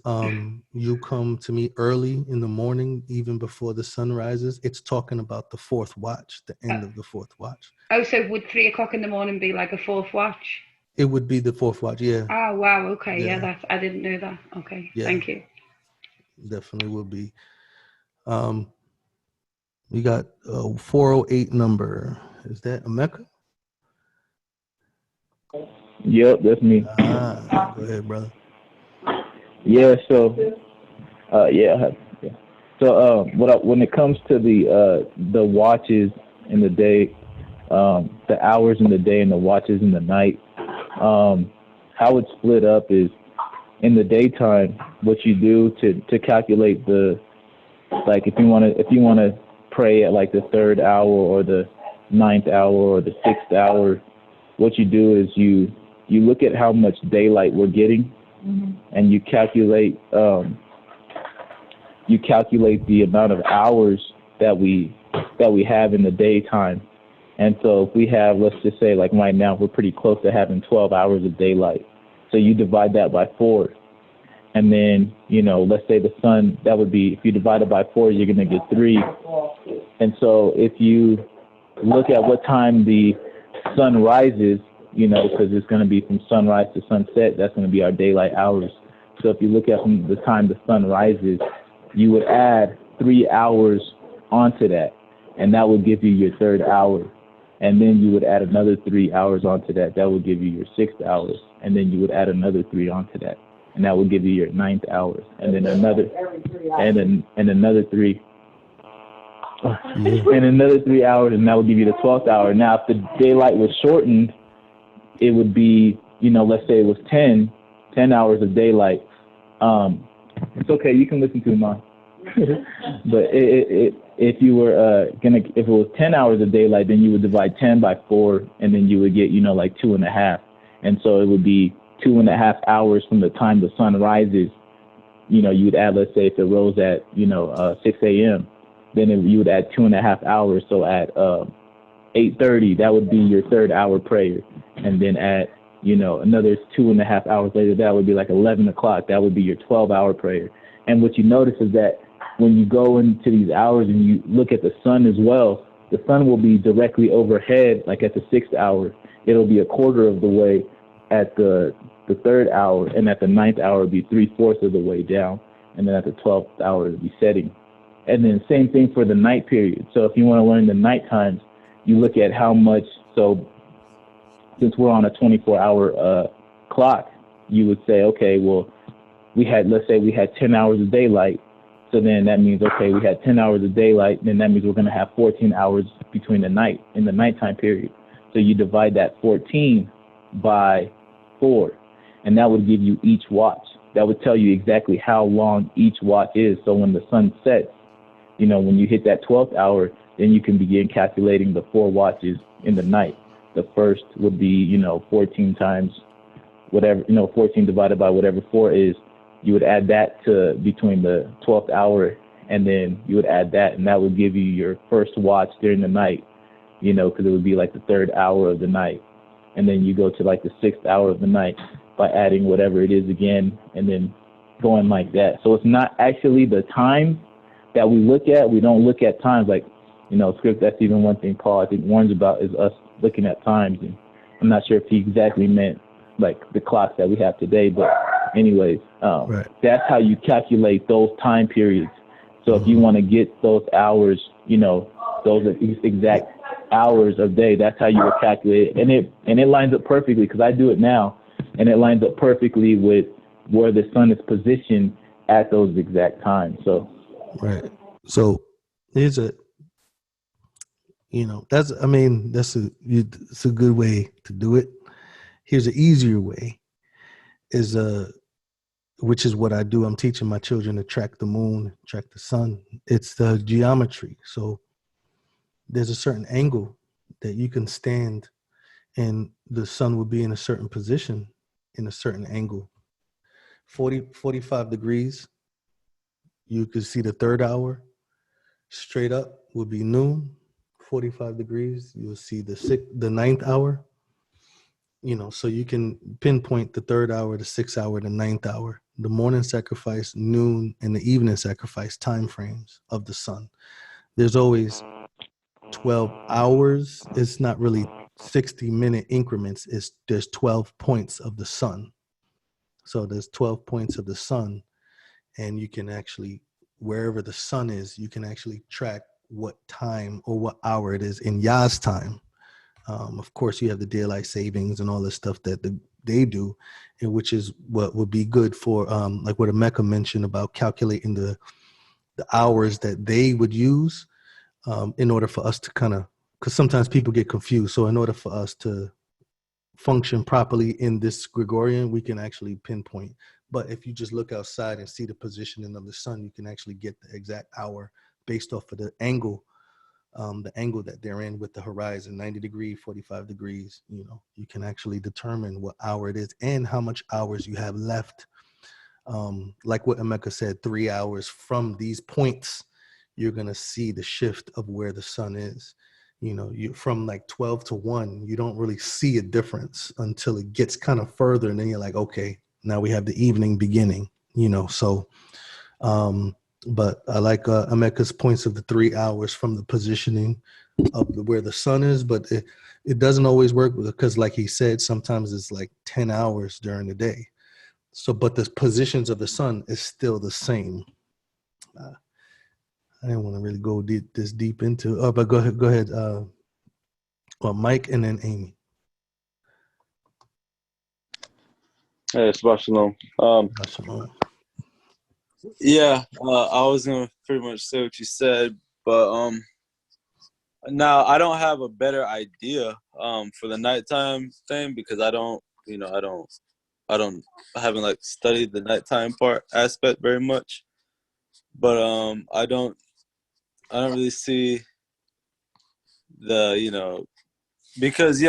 Speaker 1: you come to me early in the morning, even before the sun rises, it's talking about the fourth watch, the end of the fourth watch.
Speaker 5: Oh, so would 3 o'clock in the morning be like a fourth watch?
Speaker 1: It would be the fourth watch, yeah.
Speaker 5: Oh, wow. Okay.
Speaker 1: Yeah.
Speaker 5: Yeah, that's, I didn't know that. Okay.
Speaker 1: Yeah.
Speaker 5: Thank you.
Speaker 1: Definitely would be. We got a 408 number. Is that Emeka?
Speaker 8: Yep, that's me.
Speaker 1: Go ahead, brother.
Speaker 8: Yeah, so So when it comes to the watches in the day, the hours in the day and the watches in the night, how it's split up is in the daytime, what you do to calculate if you want to pray at like the 3rd hour or the 9th hour or the 6th hour, what you do is you look at how much daylight we're getting, and you calculate the amount of hours that we have in the daytime. And so if we have, let's just say like right now, we're pretty close to having 12 hours of daylight. So you divide that by 4. And then, let's say the sun, that would be, if you divide it by 4, you're going to get 3. And so if you look at what time the sun rises, because it's going to be from sunrise to sunset, that's going to be our daylight hours. So if you look at from the time the sun rises, you would add 3 hours onto that, and that would give you your 3rd hour. And then you would add another 3 hours onto that. That would give you your 6th hours. And then you would add another 3 onto that, and that would give you your 9th hours. And then another 3. And another 3 hours, and that would give you the 12th hour. Now, if the daylight was shortened, it would be, let's say it was 10 hours of daylight. It's okay, you can listen to mine. But if you were if it was 10 hours of daylight, then you would divide 10 by 4, and then you would get, like 2.5. And so it would be 2.5 hours from the time the sun rises. You would add, let's say if it rose at 6 a.m., then you would add 2.5 hours. So at 8:30, that would be your 3rd hour prayer. And then at another 2.5 hours later, that would be like 11 o'clock. That would be your 12-hour prayer. And what you notice is that when you go into these hours and you look at the sun as well, the sun will be directly overhead, like at the 6th hour. It'll be a quarter of the way at the 3rd hour, and at the 9th hour, it'll be 3/4 of the way down. And then at the 12th hour, it'll be setting. And then same thing for the night period. So if you want to learn the night times, you look at how much, so since we're on a 24-hour clock, you would say, okay, well, let's say we had 10 hours of daylight. So then that means, okay, we had 10 hours of daylight, then that means we're going to have 14 hours between in the nighttime period. So you divide that 14 by 4, and that would give you each watch. That would tell you exactly how long each watch is. So when the sun sets, when you hit that 12th hour, then you can begin calculating the 4 watches in the night. The first would be, 14 times whatever, 14 divided by whatever 4 is. You would add that to between the 12th hour, and then you would add that, and that would give you your first watch during the night, because it would be like the 3rd hour of the night. And then you go to like the 6th hour of the night by adding whatever it is again, and then going like that. So it's not actually the time that we look at. We don't look at times like, script. That's even one thing Paul, I think, warns about, is us looking at times. And I'm not sure if he exactly meant like the clocks that we have today, but anyways, right. That's how you calculate those time periods. So if you want to get those hours, those exact hours of day, that's how you would calculate it. And it lines up perfectly, because I do it now, and it lines up perfectly with where the sun is positioned at those exact times. So
Speaker 1: right. So here's that's a good way to do it. Here's an easier way, which is what I do. I'm teaching my children to track the moon, track the sun. It's the geometry. So there's a certain angle that you can stand, and the sun will be in a certain position, in a certain angle. 45 degrees, you could see the 3rd hour. Straight up would be noon. 45 degrees, you'll see the 9th hour. So you can pinpoint the 3rd hour, the 6th hour, the 9th hour, the morning sacrifice, noon, and the evening sacrifice time frames of the sun. There's always 12 hours. It's not really 60-minute increments. There's 12 points of the sun. So there's 12 points of the sun, and you can actually, wherever the sun is, you can actually track what time or what hour it is in Yah's time. Of course, you have the daylight savings and all this stuff that they do, and which is what would be good for, like what Emeka mentioned about calculating the hours that they would use in order for us to kind of, because sometimes people get confused. So in order for us to function properly in this Gregorian, we can actually pinpoint. But if you just look outside and see the positioning of the sun, you can actually get the exact hour based off of the angle that they're in with the horizon, 90 degrees, 45 degrees. You can actually determine what hour it is and how much hours you have left. Like what Emeka said, 3 hours from these points, you're going to see the shift of where the sun is. You from like 12 to 1, you don't really see a difference until it gets kind of further. And then you're like, okay, now we have the evening beginning, so, but I like Emeka's points of the 3 hours from the positioning of where the sun is, but it doesn't always work because like he said, sometimes it's like 10 hours during the day. So, but the positions of the sun is still the same. I didn't want to really go this deep into. But go ahead. Well, Mike and then Amy.
Speaker 9: Hey, Shabbat Shalom.
Speaker 1: Shalom.
Speaker 9: Yeah, I was gonna pretty much say what you said, but now I don't have a better idea for the nighttime thing because I haven't like studied the nighttime aspect very much, but I don't really see the because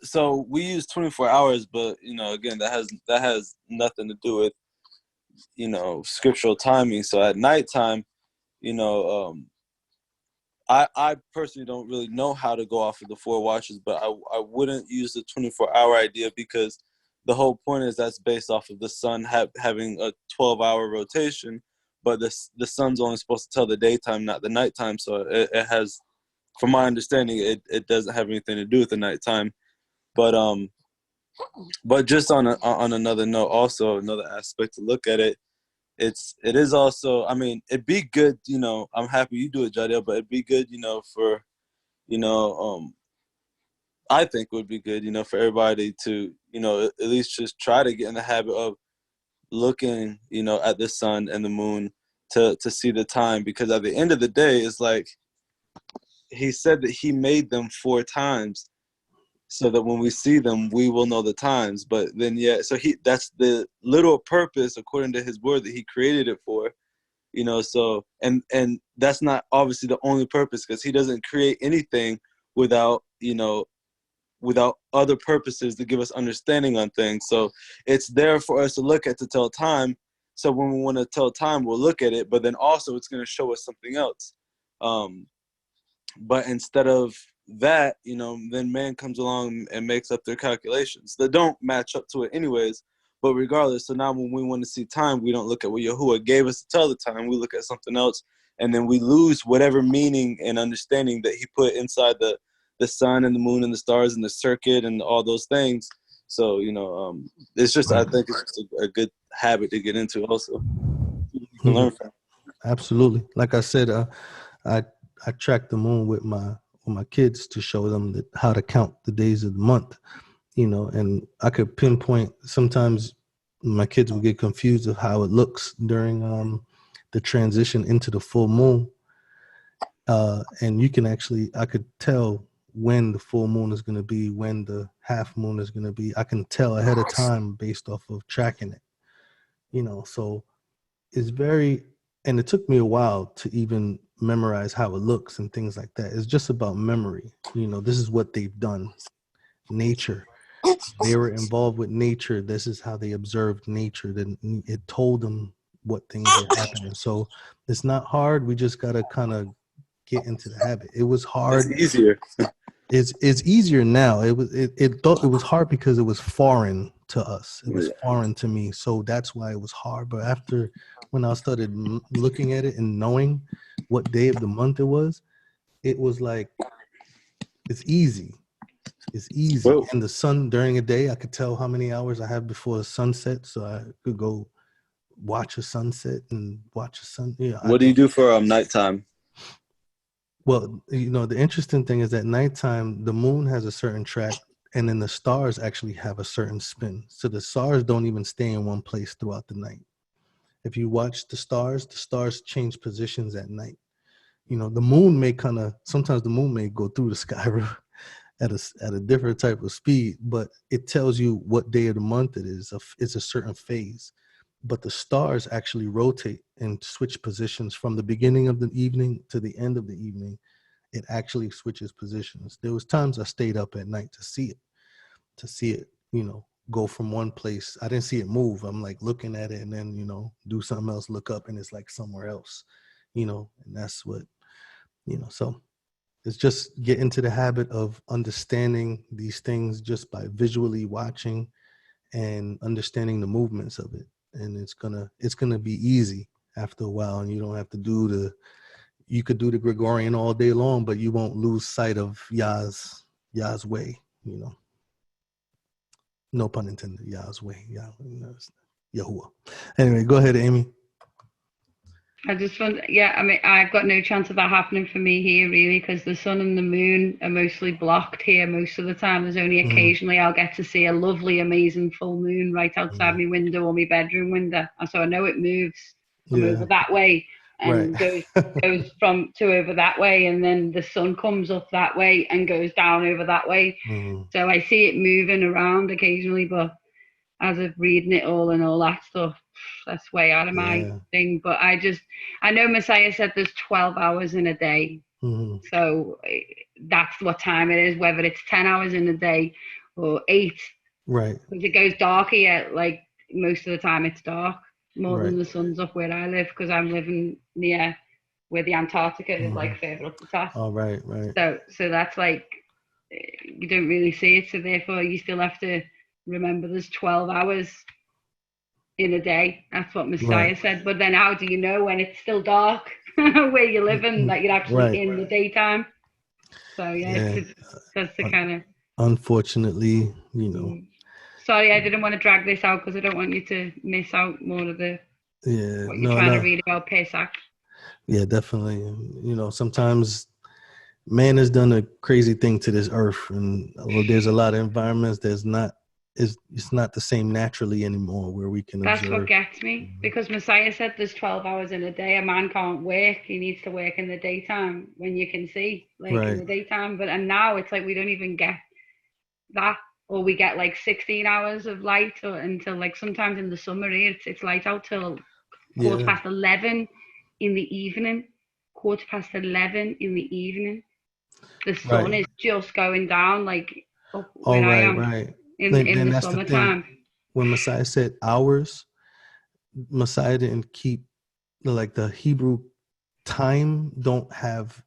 Speaker 9: so we use 24 hours, but again that has nothing to do with scriptural timing. So at nighttime, I personally don't really know how to go off of the 4 watches, but I wouldn't use the 24-hour idea because the whole point is that's based off of the sun having a 12-hour rotation, but the sun's only supposed to tell the daytime, not the nighttime. So it has, from my understanding, it doesn't have anything to do with the nighttime. But just on another note, also another aspect to look at it, it is also, I mean, it'd be good, I'm happy you do it, Jadiel, but it'd be good, for, I think it would be good, for everybody to, at least just try to get in the habit of looking, at the sun and the moon to see the time, because at the end of the day, it's like, he said that he made them 4 times so that when we see them, we will know the times. But then, so that's the literal purpose, according to his word, that he created it for, so, and that's not obviously the only purpose, because he doesn't create anything without, without other purposes to give us understanding on things. So it's there for us to look at to tell time. So when we want to tell time, we'll look at it, but then also it's going to show us something else. But instead of that, then man comes along and makes up their calculations that don't match up to it anyways. But regardless, so now when we want to see time, we don't look at what Yahuwah gave us to tell the time. We look at something else, and then we lose whatever meaning and understanding that he put inside the sun and the moon and the stars and the circuit and all those things. So, it's just, I think it's just a good habit to get into also. You can learn from.
Speaker 1: Absolutely. Like I said, I track the moon with my kids to show them how to count the days of the month, and I could pinpoint. Sometimes my kids will get confused of how it looks during the transition into the full moon, and I could tell when the full moon is going to be, when the half moon is going to be. I can tell ahead of time based off of tracking it, so it's very, and it took me a while to even memorize how it looks and things like that. It's just about memory. This is what they've done. Nature. They were involved with nature. This is how they observed nature. Then it told them what things were happening. So it's not hard. We just got to kind of get into the habit. It was hard.
Speaker 9: It's easier.
Speaker 1: It's easier now. It was hard because it was foreign to us. It was foreign to me, so that's why it was hard. But after when I started looking at it and knowing what day of the month it was like it's easy. It's easy.
Speaker 9: Well,
Speaker 1: and the sun during a day, I could tell how many hours I have before the sunset, so I could go watch a sunset and watch a sun. Yeah.
Speaker 9: What do you do for nighttime?
Speaker 1: Well, the interesting thing is that nighttime, the moon has a certain track, and then the stars actually have a certain spin. So the stars don't even stay in one place throughout the night. If you watch the stars change positions at night. The moon may sometimes the moon may go through the sky at a different type of speed, but it tells you what day of the month it is. It's a certain phase. But the stars actually rotate and switch positions from the beginning of the evening to the end of the evening. It actually switches positions. There was times I stayed up at night to see it, go from one place. I didn't see it move. I'm like looking at it and then, do something else, look up and it's like somewhere else, and that's what, so it's just get into the habit of understanding these things just by visually watching and understanding the movements of it. And it's gonna be easy after a while, and you don't have to you could do the Gregorian all day long, but you won't lose sight of Yah's way, No pun intended, Yah's way, Yahuah. Anyway, go ahead, Amy.
Speaker 5: I just want, I mean, I've got no chance of that happening for me here, really, because the sun and the moon are mostly blocked here most of the time. There's only occasionally I'll get to see a lovely, amazing full moon right outside my window or my bedroom window. And so I know it moves from over that way and goes from to over that way. And then the sun comes up that way and goes down over that way. So I see it moving around occasionally, but as of reading it all and all that stuff, that's way out of my thing. But I know Messiah said there's 12 hours in a day. So that's what time it is, whether it's 10 hours in a day or 8.
Speaker 1: Right.
Speaker 5: Because it goes dark here, like most of the time it's dark, more than the sun's up where I live, because I'm living near where the Antarctica is, like further up the top.
Speaker 1: Oh, right.
Speaker 5: So that's like, you don't really see it. So therefore you still have to remember there's 12 hours in a day. That's what Messiah said. But then how do you know when it's still dark where you're living that you're actually in the daytime? So that's the kind of,
Speaker 1: unfortunately,
Speaker 5: sorry, I didn't want to drag this out because I don't want you to miss out more of the what you're trying to read about Pesach. Yeah,
Speaker 1: definitely. Sometimes man has done a crazy thing to this earth, and there's a lot of environments it's not the same naturally anymore where we can
Speaker 5: That's
Speaker 1: observe.
Speaker 5: What gets me, because Messiah said there's 12 hours in a day. A man can't work. He needs to work in the daytime when you can see, in the daytime. And now it's like we don't even get that, or we get like 16 hours of light until like sometimes in the summer here, it's light out till 11:15 in the evening. 11:15 in the evening. The sun is just going down like up where I am. In the summertime.
Speaker 1: When Messiah said hours, Messiah didn't keep the Hebrew time don't have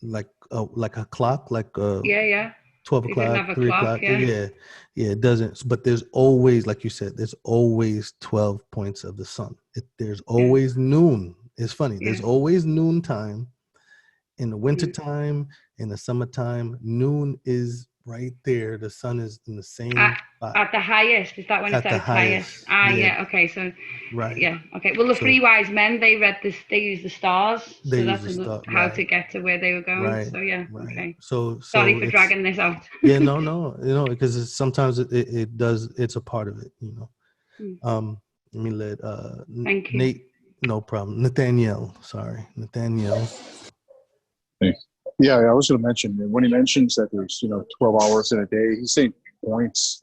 Speaker 1: like a clock, 12 o'clock, 3 o'clock. It doesn't. But there's always, like you said, there's always 12 points of the sun. There's always noon. It's funny. There's always noon time. In the wintertime, in the summertime, noon is right there. The sun is in the same spot.
Speaker 5: At the highest. Is that when it's at its highest? Okay. So okay. Well, the 3 wise men, they read this. They use the stars. So that's how to get to where they were going. So okay.
Speaker 1: So
Speaker 5: sorry for dragging this out.
Speaker 1: No. Because sometimes it does. It's a part of it. Let me let
Speaker 5: Thank you.
Speaker 1: Nate. No problem. Nathaniel.
Speaker 4: Yeah, I was going to mention, when he mentions that there's 12 hours in a day, he's saying points.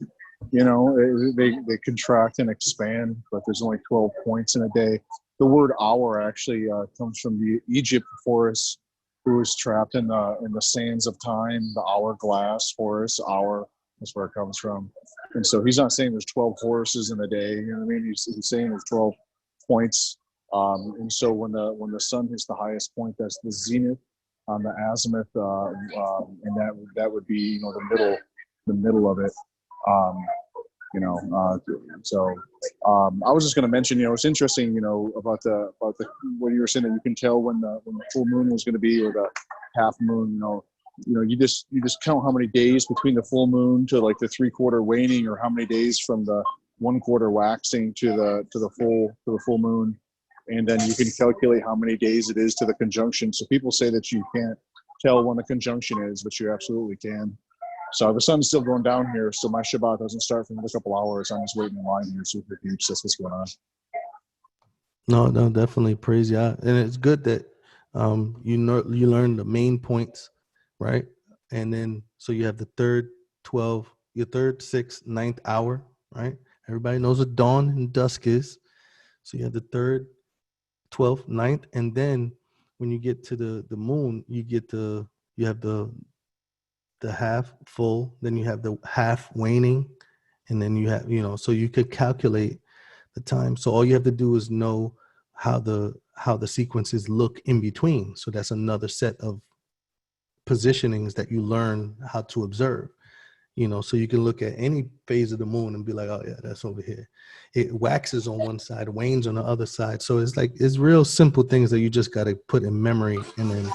Speaker 4: They contract and expand, but there's only 12 points in a day. The word hour actually comes from the Egypt Horus, who was trapped in the sands of time. The hourglass, Horus, hour. That's where it comes from. And so he's not saying there's 12 Horuses in a day. You know what I mean? He's saying there's 12 points. And so when the sun hits the highest point, that's the zenith on the azimuth, and that would be the middle of it. I was just going to mention, it's interesting, about the what you were saying, that you can tell when the full moon was going to be, or the half moon. You just count how many days between the full moon to like the 3/4 waning, or how many days from the 1/4 waxing to the full moon, and then you can calculate how many days it is to the conjunction. So people say that you can't tell when the conjunction is, but you absolutely can. So the sun's still going down here, so my Shabbat doesn't start for another couple hours. I'm just waiting in line here, super deep. That's what's going on.
Speaker 1: No, definitely praise Yah, and it's good that you learn the main points, right? And then so you have the third 12, your third 6th, 9th hour, right? Everybody knows what dawn and dusk is. So you have the third, 12th, 9th, and then when you get to the moon, you have the half full, then you have the half waning, and then you have, so you could calculate the time. So all you have to do is know how the sequences look in between. So that's another set of positionings that you learn how to observe. So you can look at any phase of the moon and be like, oh yeah, that's over here. It waxes on one side, wanes on the other side. So it's real simple things that you just got to put in memory, and then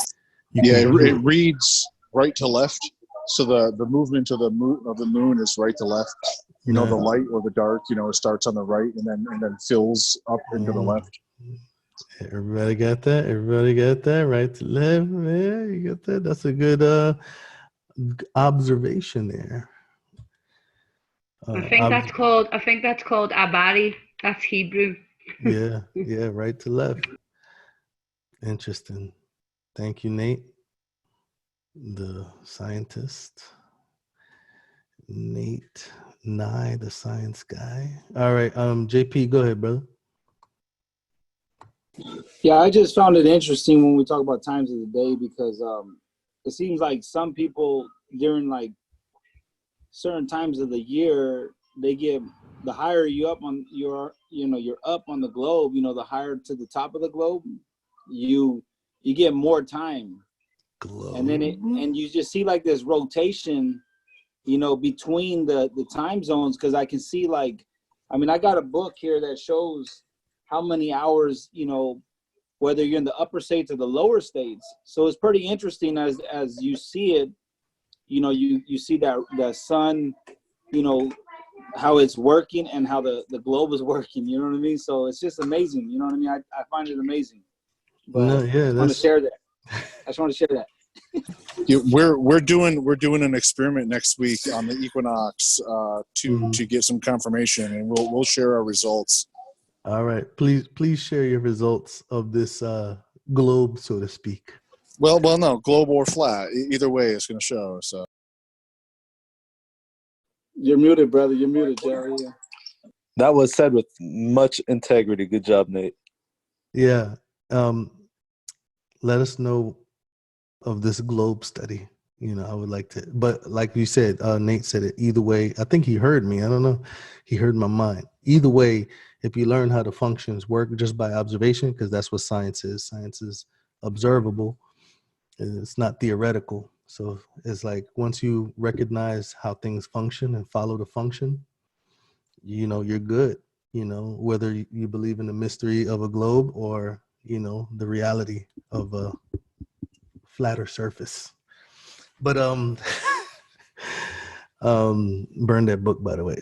Speaker 4: it reads right to left. So the movement of the moon is right to left. The light or the dark, it starts on the right and then fills up into the left.
Speaker 1: Everybody got that? Right to left. Yeah, you got that. That's a good observation there.
Speaker 5: I think that's called Abari. That's Hebrew.
Speaker 1: Yeah, right to left. Interesting. Thank you, Nate, the scientist. Nate Nye, the science guy. All right, JP, go ahead, brother.
Speaker 10: Yeah, I just found it interesting when we talk about times of the day, because it seems like some people during like certain times of the year, they get, the higher you up on you're up on the globe, the higher to the top of the globe, you get more time. Globe. And then and you just see like this rotation, between the time zones, because I can see I got a book here that shows how many hours, whether you're in the upper states or the lower states. So it's pretty interesting as you see it, you see that the sun, how it's working and how the globe is working, you know what I mean? So it's just amazing, you know what I mean? I find it amazing. But I want to share that. I just want to share that.
Speaker 4: We're doing an experiment next week on the equinox to get some confirmation, and we'll share our results.
Speaker 1: All right, please share your results of this globe, so to speak.
Speaker 4: Well, no, globe or flat, either way, it's going to show. So
Speaker 10: you're muted, brother. You're muted, Jerry.
Speaker 9: That was said with much integrity. Good job, Nate.
Speaker 1: Yeah. Let us know of this globe study. I would like to, but like you said, Nate said it either way. I think he heard me. I don't know. He heard my mind. Either way, if you learn how the functions work just by observation, because that's what science is. Science is observable. It's not theoretical. So it's like once you recognize how things function and follow the function, you're good. Whether you believe in the mystery of a globe or, the reality of a flatter surface. But burn that book, by the way.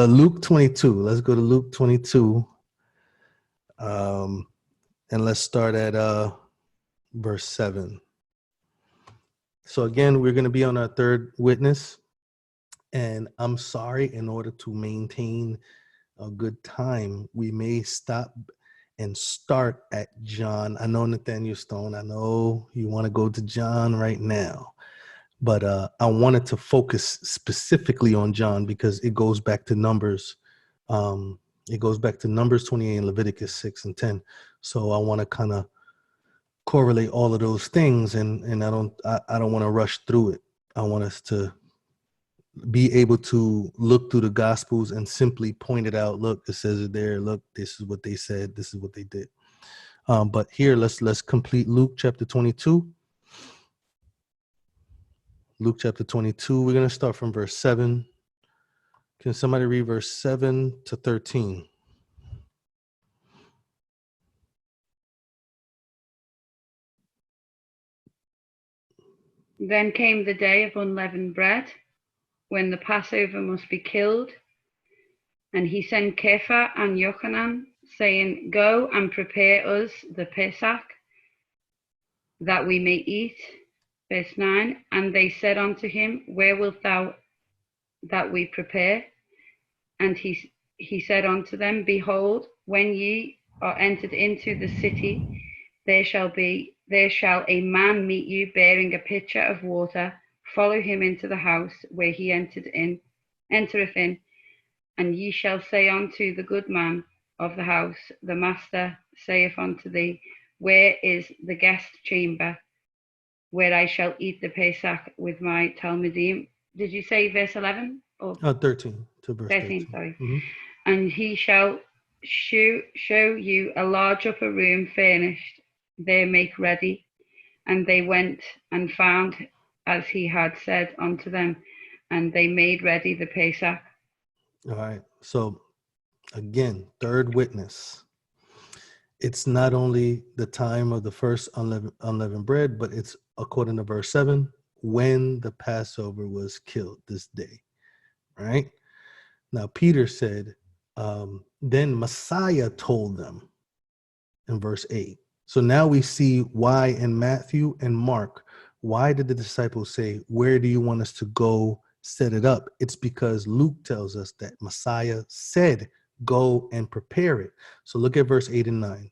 Speaker 1: Luke 22. Let's go to Luke 22. And let's start at verse 7. So again, we're going to be on our third witness. And I'm sorry, in order to maintain a good time, we may stop and start at John. I know Nathaniel Stone, I know you want to go to John right now, but I wanted to focus specifically on John because it goes back to Numbers. It goes back to Numbers 28 and Leviticus 6 and 10. So I want to kind of correlate all of those things, and I don't want to rush through it. I want us to be able to look through the Gospels and simply point it out. Look, it says it there. Look, this is what they said. This is what they did. But here, let's complete Luke chapter 22. Luke chapter 22. We're going to start from verse 7. Can somebody read verse 7 to 13?
Speaker 5: Then came the day of unleavened bread, when the Passover must be killed. And he sent Kepha and Yochanan, saying, Go and prepare us the Pesach, that we may eat. Verse 9, and they said unto him, Where wilt thou that we prepare? And he said unto them, Behold, when ye are entered into the city, there shall a man meet you bearing a pitcher of water. Follow him into the house where he entereth in, and ye shall say unto the good man of the house, The master saith unto thee, Where is the guest chamber, where I shall eat the Pesach with my Talmudim? Did you say verse 11? Or
Speaker 1: 13 to verse 13.
Speaker 5: Sorry.
Speaker 1: Mm-hmm.
Speaker 5: And he shall show you a large upper room furnished, there make ready. And they went and found as he had said unto them, and they made ready the Pesach.
Speaker 1: All right. So again, third witness. It's not only the time of the first unleavened bread, but it's according to verse 7, when the Passover was killed this day. Right? Now, Peter said, then Messiah told them in verse 8. So now we see why in Matthew and Mark, why did the disciples say, where do you want us to go set it up? It's because Luke tells us that Messiah said, go and prepare it. So look at verse 8 and 9.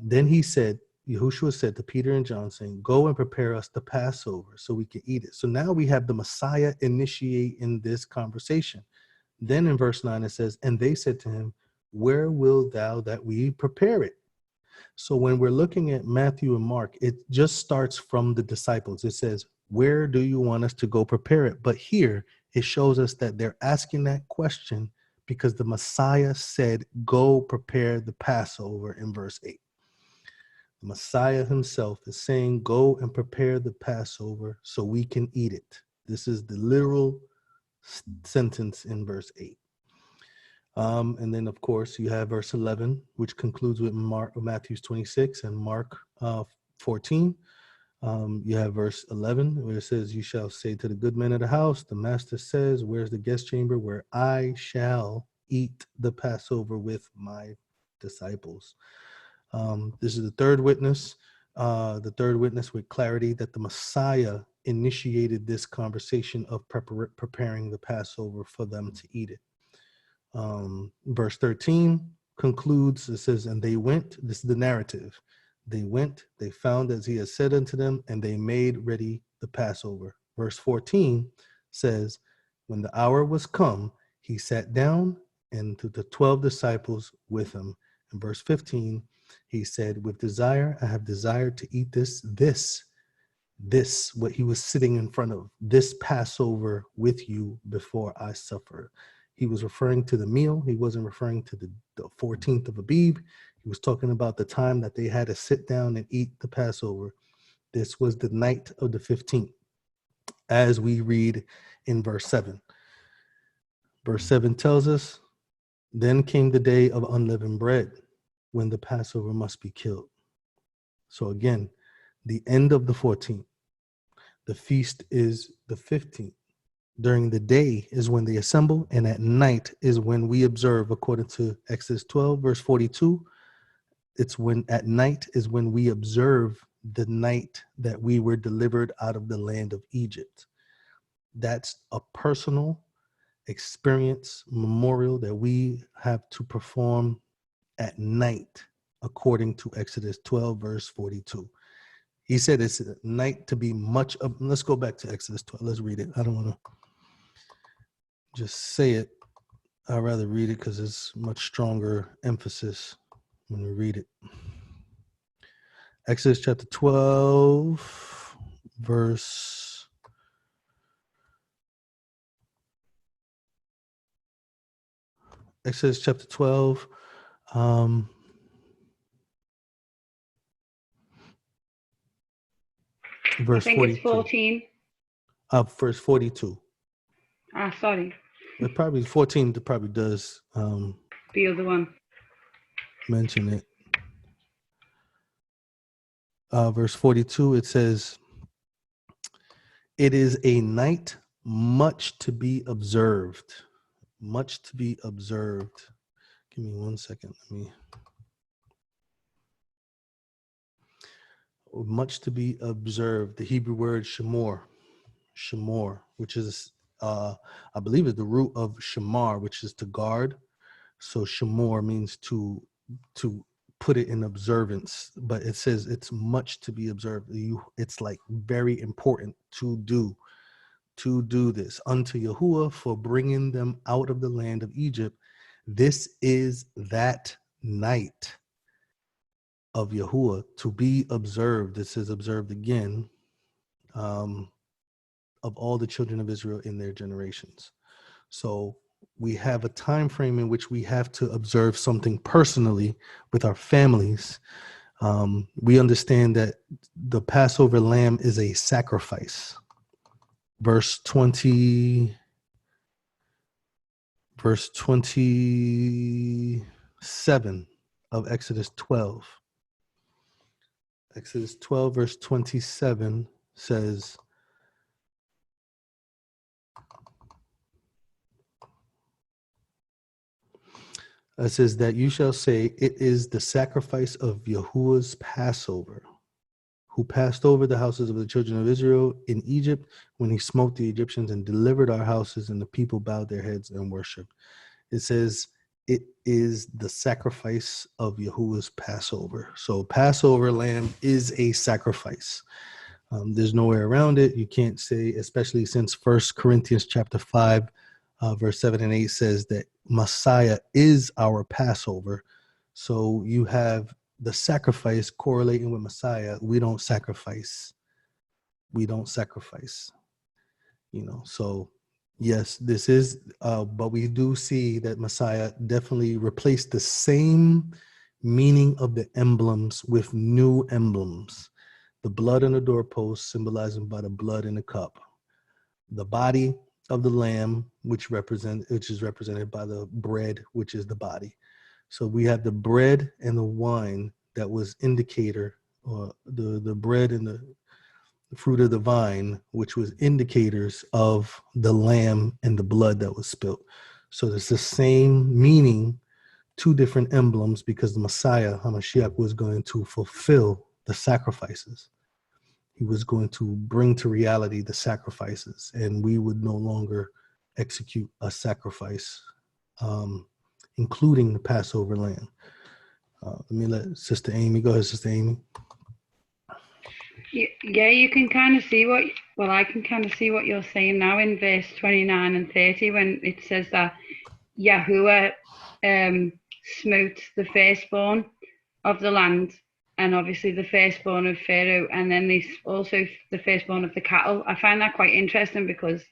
Speaker 1: Then he said, Yahusha said to Peter and John, saying, go and prepare us the Passover so we can eat it. So now we have the Messiah initiate in this conversation. Then in verse 9 it says, and they said to him, where wilt thou that we prepare it? So when we're looking at Matthew and Mark, it just starts from the disciples. It says, where do you want us to go prepare it? But here it shows us that they're asking that question because the Messiah said, go prepare the Passover in verse 8. The Messiah himself is saying, go and prepare the Passover so we can eat it. This is the literal sentence in verse 8. And then, of course, you have verse 11, which concludes with Matthew 26 and Mark 14. You have verse 11, where it says, you shall say to the good men of the house, the master says, where's the guest chamber where I shall eat the Passover with my disciples? This is the third witness with clarity that the Messiah initiated this conversation of preparing the Passover for them to eat it. Verse 13 concludes, it says, and they went, this is the narrative, they went, they found as he had said unto them, and they made ready the Passover. Verse 14 says, when the hour was come, he sat down and to the 12 disciples with him. In verse 15, he said, with desire, I have desired to eat this, what he was sitting in front of, this Passover with you before I suffer. He was referring to the meal. He wasn't referring to the 14th of Abib. He was talking about the time that they had to sit down and eat the Passover. This was the night of the 15th, as we read in verse 7. Verse 7 tells us, then came the day of unleavened bread, when the Passover must be killed. So again, the end of the 14th. The feast is the 15th. During the day is when they assemble, and at night is when we observe, according to Exodus 12, verse 42. It's when at night is when we observe the night that we were delivered out of the land of Egypt. That's a personal experience, memorial that we have to perform at night, according to Exodus 12, verse 42. He said it's a night to be much of. Let's go back to Exodus 12. Let's read it. I don't want to just say it. I'd rather read it because it's much stronger emphasis when we read it. Exodus chapter 12, verse Exodus chapter 12, verse 42.
Speaker 5: It's 14.
Speaker 1: Verse 42.
Speaker 5: Sorry.
Speaker 1: It probably 14 probably does
Speaker 5: The other one.
Speaker 1: mention it. Verse 42, it says, it is a night much to be observed. Much to be observed. Give me 1 second. Much to be observed. The Hebrew word shamor, which is, I believe, is the root of shamar, which is to guard. So shamor means to put it in observance, but it says it's much to be observed. It's like very important to do this unto Yahuwah for bringing them out of the land of Egypt. This is that night of Yahuwah to be observed. This is observed again of all the children of Israel in their generations. So we have a time frame in which we have to observe something personally with our families. We understand that the Passover lamb is a sacrifice. Verse 27 of Exodus 12. Exodus 12, verse 27 says, it says that you shall say, it is the sacrifice of Yahuwah's Passover, who passed over the houses of the children of Israel in Egypt when he smote the Egyptians and delivered our houses, and the people bowed their heads and worshiped. It says it is the sacrifice of Yahuwah's Passover. So Passover lamb is a sacrifice. There's no way around it. You can't say, especially since 1 Corinthians chapter 5, verse 7 and 8 says that Messiah is our Passover. So you have the sacrifice correlating with Messiah. We don't sacrifice. So yes, this is, but we do see that Messiah definitely replaced the same meaning of the emblems with new emblems. The blood on the doorpost symbolizing by the blood in the cup. The body of the lamb, which is represented by the bread, which is the body. So we have the bread and the wine that was indicator, or the bread and the fruit of the vine, which was indicators of the lamb and the blood that was spilt. So there's the same meaning, two different emblems, because the Messiah, HaMashiach, was going to fulfill the sacrifices. He was going to bring to reality the sacrifices, and we would no longer execute a sacrifice, including the Passover lamb. Let me let Sister Amy go ahead, Sister Amy.
Speaker 5: Yeah, you can kind of see I can kind of see what you're saying now in verse 29 and 30 when it says that Yahuwah smote the firstborn of the land, and obviously the firstborn of Pharaoh, and then also the firstborn of the cattle. I find that quite interesting because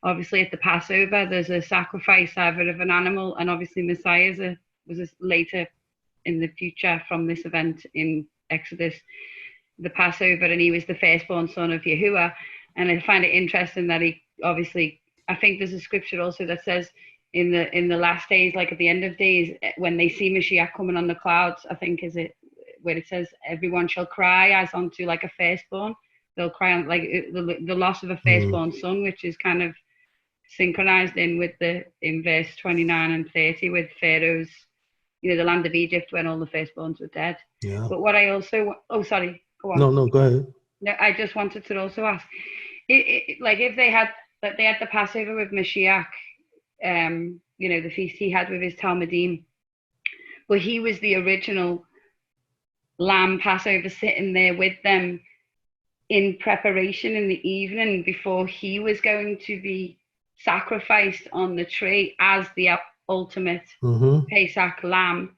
Speaker 5: obviously at the Passover there's a sacrifice either of an animal, and obviously Messiah was later in the future from this event in Exodus, the Passover, and he was the firstborn son of Yahuwah. And I find it interesting that he obviously, I think there's a scripture also that says in the last days, like at the end of days, when they see Mashiach coming on the clouds, I think is it where it says everyone shall cry as unto like a firstborn. They'll cry on like the loss of a firstborn son, which is kind of synchronized in verse 29 and 30 with Pharaoh's, the land of Egypt when all the firstborns were dead.
Speaker 1: Yeah.
Speaker 5: But what I also, sorry, go on.
Speaker 1: No, go ahead.
Speaker 5: No, I just wanted to also ask, like if they had the Passover with Mashiach, the feast he had with his Talmudim, but he was the original lamb Passover sitting there with them in preparation in the evening before he was going to be sacrificed on the tree as the ultimate Pesach lamb.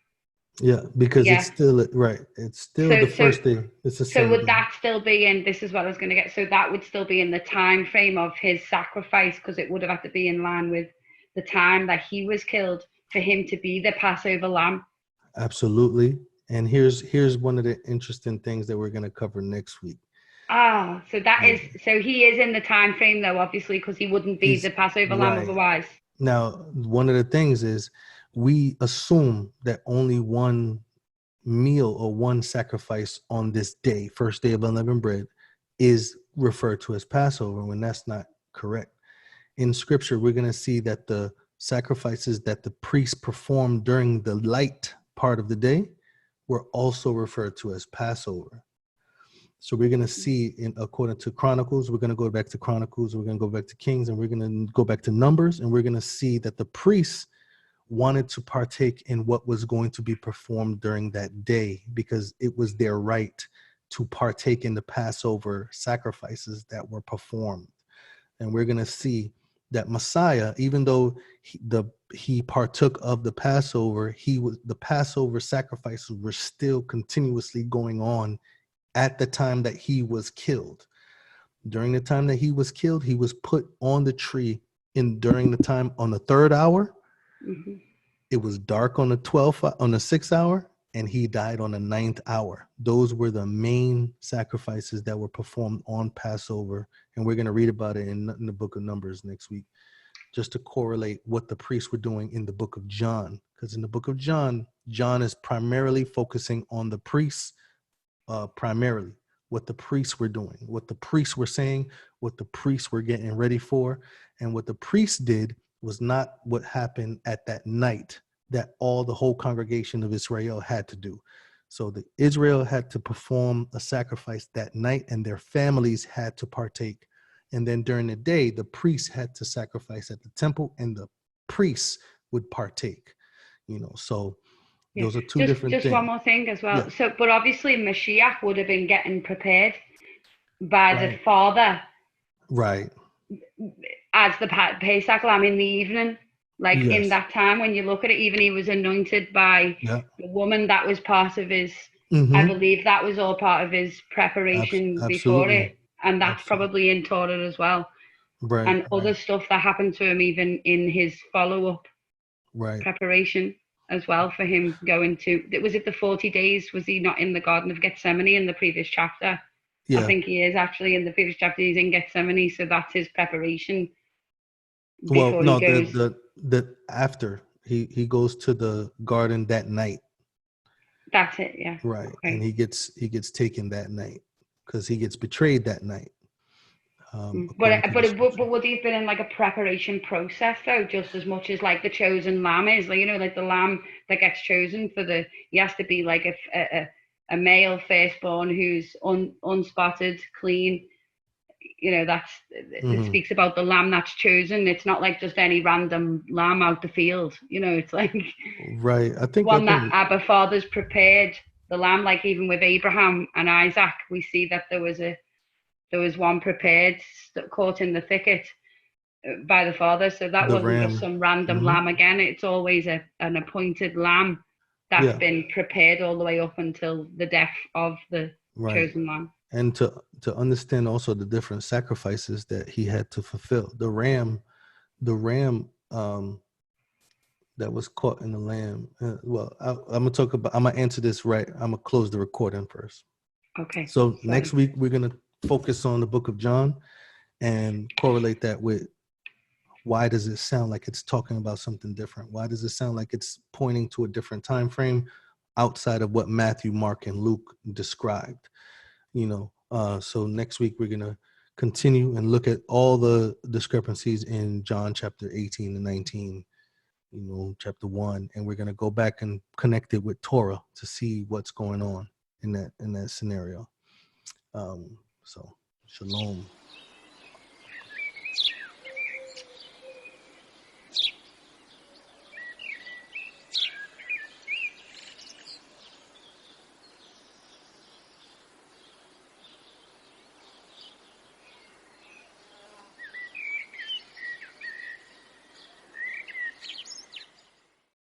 Speaker 1: Yeah, because it's still right. It's still the first day. It's the same.
Speaker 5: So would that still be in? This is what I was going to get. So that would still be in the time frame of his sacrifice, because it would have had to be in line with the time that he was killed for him to be the Passover lamb.
Speaker 1: Absolutely. And here's one of the interesting things that we're going to cover next week.
Speaker 5: So that is, so he is in the time frame though, obviously, because he wouldn't be the Passover lamb otherwise.
Speaker 1: Now, one of the things is we assume that only one meal or one sacrifice on this day, first day of unleavened bread, is referred to as Passover, when that's not correct. In scripture, we're going to see that the sacrifices that the priest performed during the light part of the day were also referred to as Passover. So we're going to see, according to Chronicles, we're going to go back to Chronicles, we're going to go back to Kings, and we're going to go back to Numbers, and we're going to see that the priests wanted to partake in what was going to be performed during that day, because it was their right to partake in the Passover sacrifices that were performed. And we're going to see that Messiah, even though he partook of the Passover, the Passover sacrifices were still continuously going on at the time that he was killed. During the time that he was killed, he was put on the tree during the time on the 3rd hour.
Speaker 5: Mm-hmm.
Speaker 1: It was dark on the 6th hour, and he died on the 9th hour. Those were the main sacrifices that were performed on Passover. And we're going to read about it in the book of Numbers next week, just to correlate what the priests were doing in the book of John. Because in the book of John, John is primarily focusing on the priests, primarily what the priests were doing, what the priests were saying, what the priests were getting ready for. And what the priests did was not what happened at that night that the whole congregation of Israel had to do. So the Israel had to perform a sacrifice that night, and their families had to partake. And then during the day, the priests had to sacrifice at the temple, and the priests would partake. So those are two different things.
Speaker 5: Just one more thing as well. Yeah. So, but obviously Mashiach would have been getting prepared by the Father,
Speaker 1: right,
Speaker 5: as the Pesach lamb in the evening. Like in that time, when you look at it, even he was anointed by the woman. That was part of his, I believe that was all part of his preparation before it. And that's probably in Torah as well.
Speaker 1: Right.
Speaker 5: And other stuff that happened to him, even in his follow-up preparation as well, for him going to, was it the 40 days? Was he not in the Garden of Gethsemane in the previous chapter? Yeah. I think he is actually in the previous chapter. He's in Gethsemane. So that's his preparation.
Speaker 1: Well, no, the after he goes to the garden that night.
Speaker 5: That's it, yeah.
Speaker 1: Right, okay. And he gets taken that night because he gets betrayed that night.
Speaker 5: But would he have been in like a preparation process though, just as much as like the chosen lamb is? Like, like the lamb that gets chosen he has to be like a male firstborn who's unspotted, clean. It speaks about the lamb that's chosen. It's not like just any random lamb out the field. It's like
Speaker 1: I think
Speaker 5: that Abba Father's prepared the lamb. Like even with Abraham and Isaac, we see that there was one prepared, caught in the thicket by the Father. So that wasn't just some random lamb again. It's always an appointed lamb that's been prepared all the way up until the death of the chosen lamb.
Speaker 1: And to understand also the different sacrifices that he had to fulfill. The ram that was caught in the lamb. I'm gonna answer this right. I'm gonna close the recording first.
Speaker 5: Okay.
Speaker 1: So next week we're gonna focus on the book of John and correlate that with why does it sound like it's talking about something different? Why does it sound like it's pointing to a different time frame outside of what Matthew, Mark, and Luke described? So next week we're gonna continue and look at all the discrepancies in John chapter 18 and 19, chapter 1, and we're gonna go back and connect it with Torah to see what's going on in that scenario. So shalom.